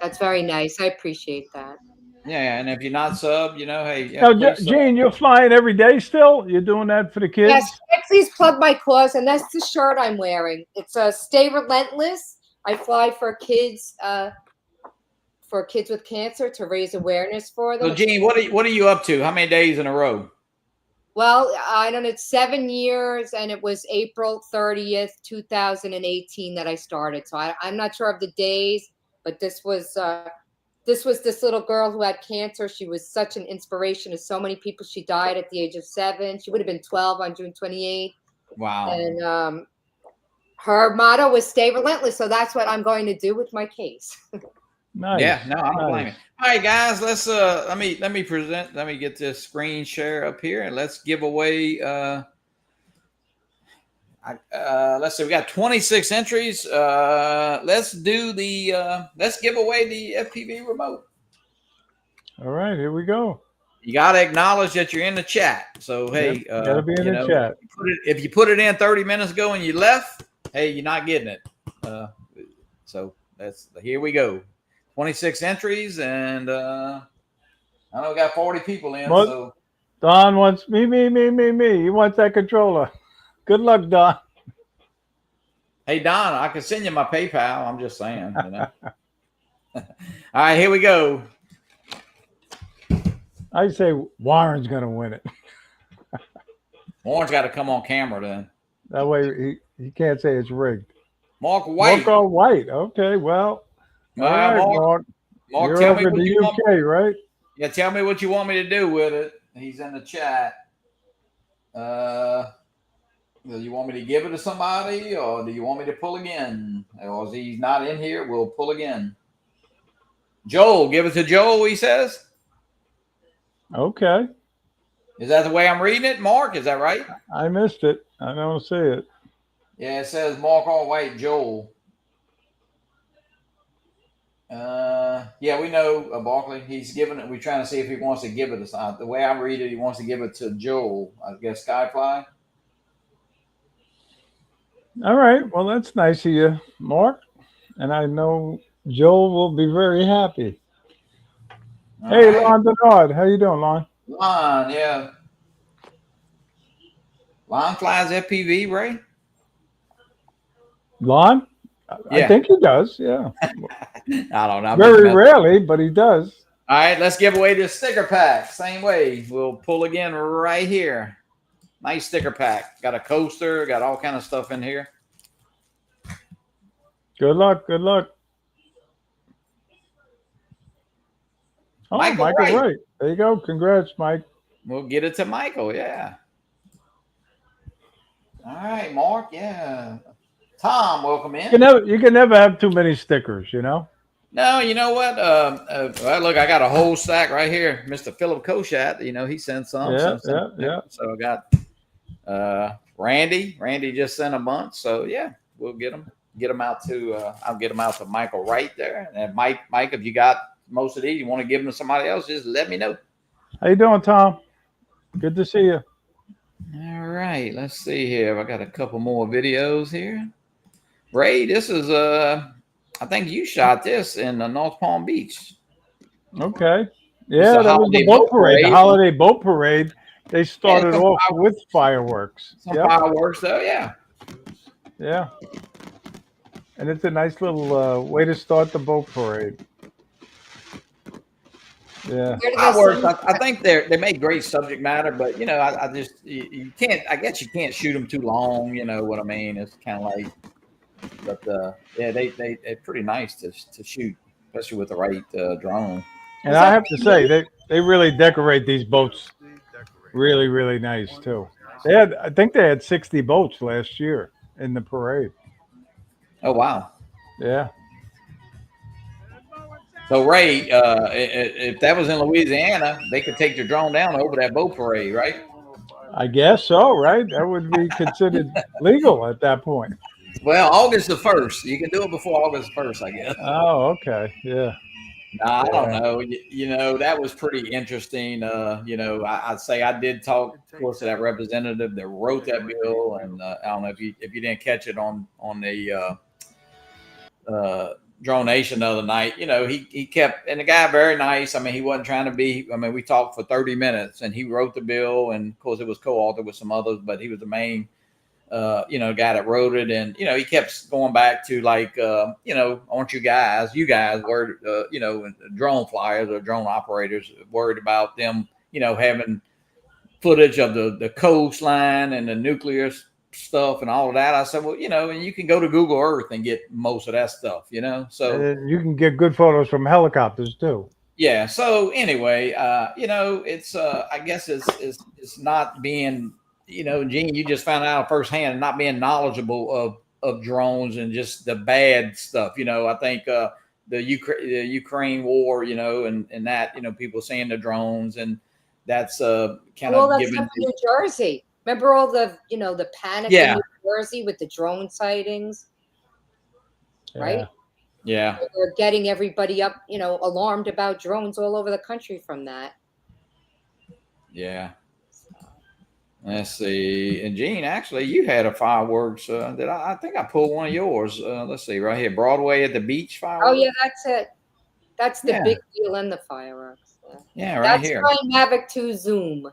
That's very nice. I appreciate that. Yeah, and if you're not sub, hey. Yeah, Now, Gene, you're flying every day still? You're doing that for the kids? Yes, please plug my cause, and that's the shirt I'm wearing. It's a Stay Relentless. I fly for kids with cancer to raise awareness for them. So, Gene, what are you up to? How many days in a row? Well, I don't know. It's 7 years, and it was April 30th, 2018 that I started. So I'm not sure of the days, but this was this little girl who had cancer. She was such an inspiration to so many people. She died at the age of 7. She would have been 12 on June 28th. Wow. And her motto was "Stay relentless." So that's what I'm going to do with my case. Nice. Yeah, no, I don't blame you. All right, guys, let's let me get this screen share up here and let's give away let's see, we got 26 entries. Let's do the let's give away the FPV remote. All right, here we go. You got to acknowledge that you're in the chat. So hey, gotta be in the chat. If you put it in 30 minutes ago and you left, hey, you're not getting it. So here we go. 26 entries, and I know we got 40 people in. Well, so Don wants me. He wants that controller. Good luck, Don. Hey, Don, I can send you my PayPal. I'm just saying. All right, here we go. I say Warren's going to win it. Warren's got to come on camera then. That way he can't say it's rigged. Mark White. Mark White. Okay, well. All right, Mark. Mark, you're tell over me what the you UK, want. right? Yeah, tell me what you want me to do with it. He's in the chat. Do you want me to give it to somebody, or do you want me to pull again? Or if he's not in here, we'll pull again. Joel, give it to Joel, he says. Okay. Is that the way I'm reading it, Mark? Is that right? I missed it. I don't see it. Yeah, it says Mark All White, Joel. Yeah, we know Barkley. He's giving it. We're trying to see if he wants to give it. The way I read it, he wants to give it to Joel. I guess Skyfly. All right. Well, that's nice of you, Mark. And I know Joel will be very happy. All Hey, right, Lon Bernard. How you doing, Lon? Lon. Yeah, Lon flies FPV, Ray. Lon? I Yeah, think he does. Yeah. I don't know. I'm just Very messing. rarely, but he does. All right, let's give away this sticker pack. Same way. We'll pull again right here. Nice sticker pack. Got a coaster. Got all kind of stuff in here. Good luck. Good luck. Oh, Michael Michael Wright. Wright. There you go. Congrats, Mike. We'll get it to Michael. Yeah. All right, Mark. Yeah. Tom, welcome in. You can never have too many stickers, you know? No, you know what? Well, look, I got a whole stack right here. Mr. Philip Koshat, he sent some. Yeah, some. yeah. So I got Randy. Randy just sent a bunch. So yeah, we'll get them out to. I'll get them out to Michael right there. And Mike, if you got most of these, you want to give them to somebody else, just let me know. How you doing, Tom? Good to see you. All right, let's see here. I got a couple more videos here. Ray, this is I think you shot this in North Palm Beach. Okay. Yeah, that was the boat parade. The holiday boat parade. They started off with fireworks. Some fireworks, though, yeah. Yeah. And it's a nice little way to start the boat parade. Yeah. Fireworks, I think they make great subject matter, but I just you can't. I guess you can't shoot them too long. You know what I mean? It's kind of like, but yeah, they're pretty nice to shoot, especially with the right drone. And I have to say, they really decorate these boats really, really nice too. I think they had 60 boats last year in the parade. Oh wow! Yeah. So Ray, if that was in Louisiana, they could take your drone down over that boat parade, right? I guess so, right? That would be considered legal at that point. Well, August the 1st. You can do it before August 1st, I guess. Oh, okay. Yeah. I don't know. That was pretty interesting. I'd say I did talk, of course, to that representative that wrote that bill, and I don't know if you didn't catch it on the Drone Nation the other night. He kept, and the guy very nice. I mean, he wasn't trying to be. I mean, we talked for 30 minutes, and he wrote the bill, and of course, it was co-authored with some others, but he was the main. Guy that wrote it, and he kept going back to like, I want you guys worried, drone flyers or drone operators worried about them, having footage of the coastline and the nuclear stuff and all of that. I said, well, and you can go to Google Earth and get most of that stuff, so and you can get good photos from helicopters too. Yeah. So anyway, it's I guess it's not being. Gene, you just found out firsthand not being knowledgeable of drones and just the bad stuff. I think the Ukraine war, and that, people seeing the drones, and that's kind of given. Stuff in New Jersey. Remember all the, the panic in New Jersey with the drone sightings, right? Yeah. We're getting everybody up, alarmed about drones all over the country from that. Yeah. Let's see. And Gene, actually, you had a fireworks that I think I pulled one of yours. Let's see, right here, Broadway at the beach fireworks. Oh yeah, that's it. That's the big deal in the fireworks. Yeah, right here. That's my Mavic 2 Zoom.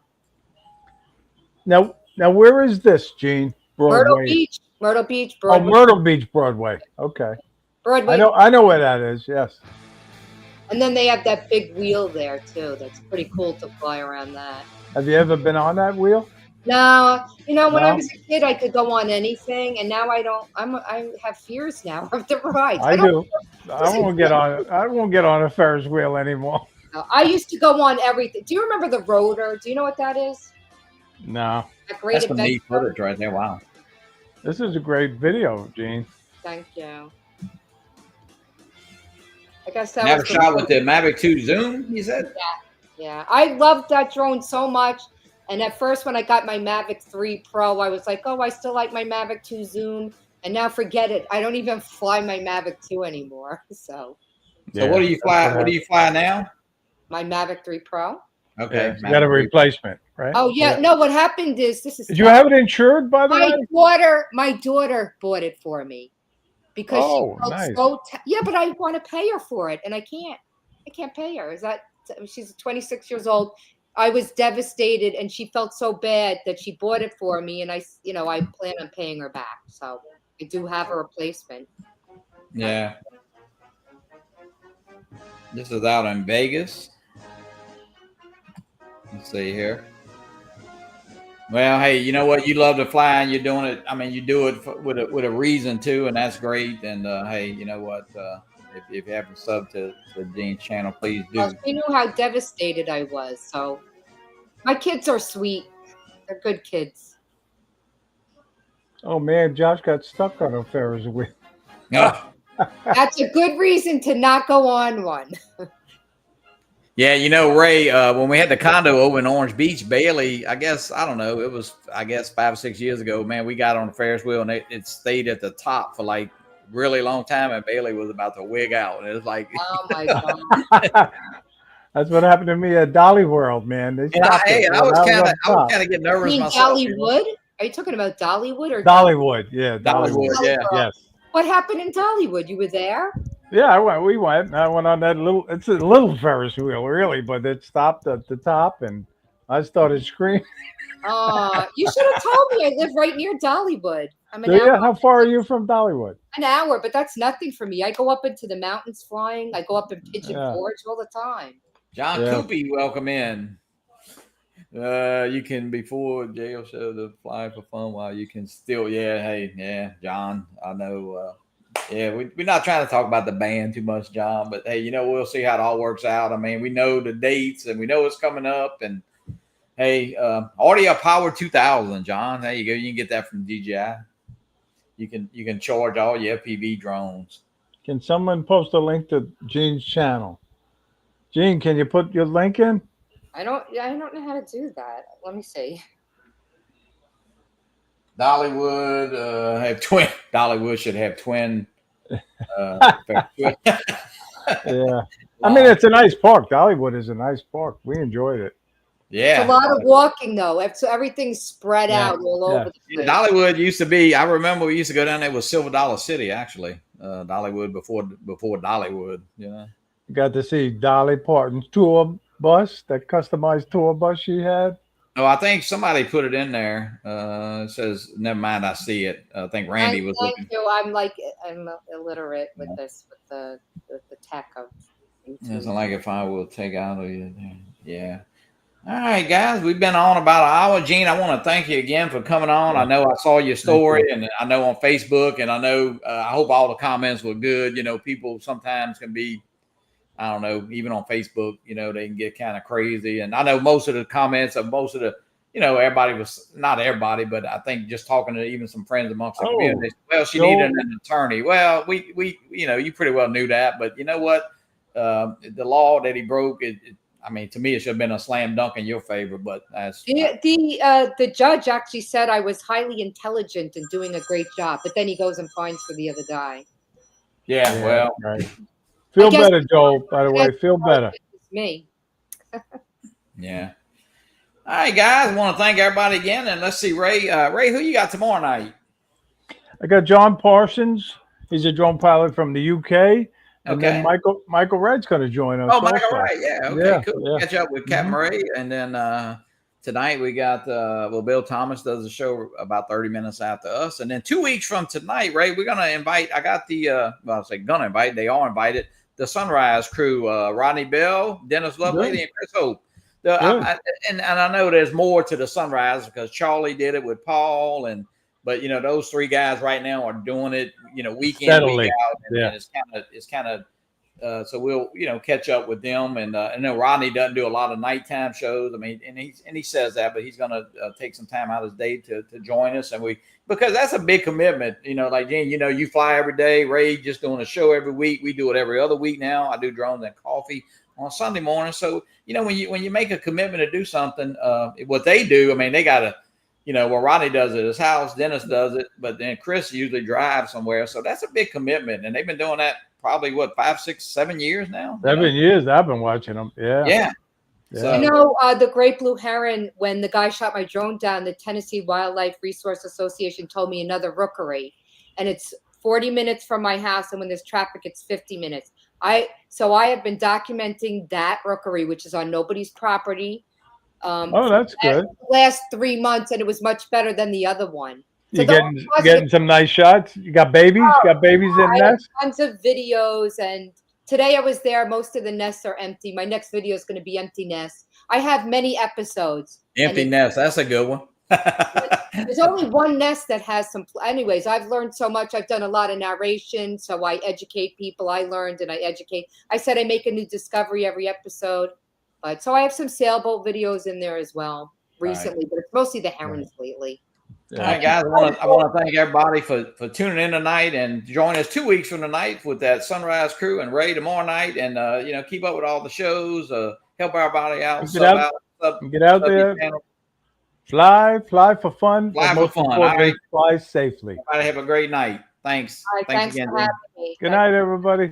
Now, where is this, Gene? Broadway. Myrtle Beach, Broadway. Oh, Myrtle Beach, Broadway. Okay. Broadway. I know where that is. Yes. And then they have that big wheel there too. That's pretty cool to fly around that. Have you ever been on that wheel? No, when I was a kid, I could go on anything, and now I don't. I have fears now of the rides. I do. I won't get on a Ferris wheel anymore. I used to go on everything. Do you remember the rotor? Do you know what that is? No. That's some neat footage right there. Wow. This is a great video, Gene. Thank you. I guess that never shot with the Mavic 2 Zoom, you said? Yeah. I loved that drone so much. And at first, when I got my Mavic 3 Pro, I was like, oh, I still like my Mavic 2 Zoom. And now forget it. I don't even fly my Mavic 2 anymore. So So what do you fly? What do you fly now? My Mavic 3 Pro. Okay, you got a replacement, right? Oh yeah, no. What happened is this is. Did you have it insured, by the way? My daughter bought it for me because she felt nice. so. Yeah, but I want to pay her for it, and I can't. I can't pay her. She's 26 years old. I was devastated, and she felt so bad that she bought it for me, and I plan on paying her back. So I do have a replacement. Yeah. This is out in Vegas. Let's see here. Well, hey, you know what? You love to fly, and you're doing it. I mean, you do it with a reason too, and that's great. And hey, you know what? If you have a sub to Gene's channel, please do. Well, she knew how devastated I was. So my kids are sweet. They're good kids. Oh man, Josh got stuck on a Ferris wheel. Oh. That's a good reason to not go on one. Yeah, you know, Ray, when we had the condo over in Orange Beach, Bailey, I don't know, it was 5 or 6 years ago, man, we got on the Ferris wheel and it stayed at the top for like really long time, and Bailey was about to wig out. And it was like, oh my God. That's what happened to me at Dolly World, man. I was kind of getting nervous myself. Dollywood? Are you talking about Dollywood or Dollywood? Yeah, Dollywood. Yeah, yes. What happened in Dollywood? You were there? Yeah, we went. I went on that it's a little Ferris wheel, really, but it stopped at the top, and I started screaming. You should have told me. I live right near Dollywood. How far are you from Dollywood? An hour, but that's nothing for me. I go up into the mountains flying. I go up in Pigeon Forge all the time. John Coopy, welcome in. You can, before jail show, the fly for fun while you can still, John, I know. We're not trying to talk about the band too much, John, but hey, we'll see how it all works out. I mean, we know the dates and we know it's coming up, and hey, Audio Power 2000, John, there you go. You can get that from DJI. You can charge all your FPV drones. Can someone post a link to Gene's channel? Gene, can you put your link in? I don't know how to do that. Let me see. Dollywood have twin. Dollywood should have twin. Yeah, I mean, it's a nice park. Dollywood is a nice park. We enjoyed it. Yeah, it's a lot of walking though. So everything's spread out all over the place. Dollywood used to be. I remember we used to go down there with Silver Dollar City. Actually, Dollywood before Dollywood. You got to see Dolly Parton's tour bus, that customized tour bus she had. Oh, I think somebody put it in there. It says, never mind, I see it. I think Randy was looking. I'm illiterate with this, with the tech of YouTube. It's like if I will take out of you. Yeah. All right, guys, we've been on about an hour. Gene, I want to thank you again for coming on. I know I saw your story, and I know on Facebook, and I know I hope all the comments were good. People sometimes can be, I don't know, even on Facebook, they can get kind of crazy. And I know most of the comments of everybody was, not everybody, but I think just talking to even some friends amongst the community, well, she needed an attorney. Well, we you pretty well knew that, but you know what? The law that he broke, I mean, to me, it should have been a slam dunk in your favor, but that's the judge actually said I was highly intelligent and doing a great job, but then he goes and finds for the other guy. Yeah, well, right. Feel better, Joel, by the way. Feel better. It's me. Yeah. All right, guys. I want to thank everybody again. And let's see, Ray. Ray, who you got tomorrow night? I got John Parsons. He's a drone pilot from the UK. And then Michael Red's going to join us. Oh, Michael Red. Yeah. Okay, cool. Yeah. Catch up with Capt Murray. And then tonight we got, Bill Thomas does a show about 30 minutes after us. And then 2 weeks from tonight, Ray, we're going to invite, I got the, they are invited, the Sunrise crew, Rodney Bell, Dennis Lovelady, and Chris Hope. And I know there's more to the Sunrise because Charlie did it with Paul, but those three guys right now are doing it, week in, week out, and it's kind of so we'll catch up with them, and I know Rodney doesn't do a lot of nighttime shows. I mean, and he says that, but he's gonna take some time out of his day to join us, and because that's a big commitment. Like Gene, you fly every day. Ray just doing a show every week. We do it every other week now. I do drones and coffee on Sunday morning. So when you make a commitment to do something, what they do, I mean, they gotta. Rodney does it at his house, Dennis does it, but then Chris usually drives somewhere. So that's a big commitment. And they've been doing that probably what 5, 6, 7 years now. 7 years I've been watching them. Yeah. Yeah. Yeah. You know, the great blue heron, when the guy shot my drone down, the Tennessee Wildlife Resource Association told me another rookery. And it's 40 minutes from my house. And when there's traffic, it's 50 minutes. So I have been documenting that rookery, which is on nobody's property. Oh, that's good. Last 3 months, and it was much better than the other one. So You getting some nice shots? You got babies? Oh, You got babies in I have nests? tons of videos, and today I was there. Most of the nests are empty. My next video is going to be empty nests. I have many episodes. Empty nest. That's a good one. There's only one nest that has some. Anyways, I've learned so much. I've done a lot of narration, so I educate people. I learned and I educate. I said I make a new discovery every episode. But so I have some sailboat videos in there as well recently, but it's mostly the herons lately. All right, guys, I want to thank everybody for tuning in tonight and join us 2 weeks from tonight with that Sunrise crew and Ray tomorrow night. And, keep up with all the shows, help everybody out. Get out there. Fly for fun. Fly for fun. All right. Fly safely. Everybody have a great night. Thanks. All right, thanks again. for having me. Good night, everybody.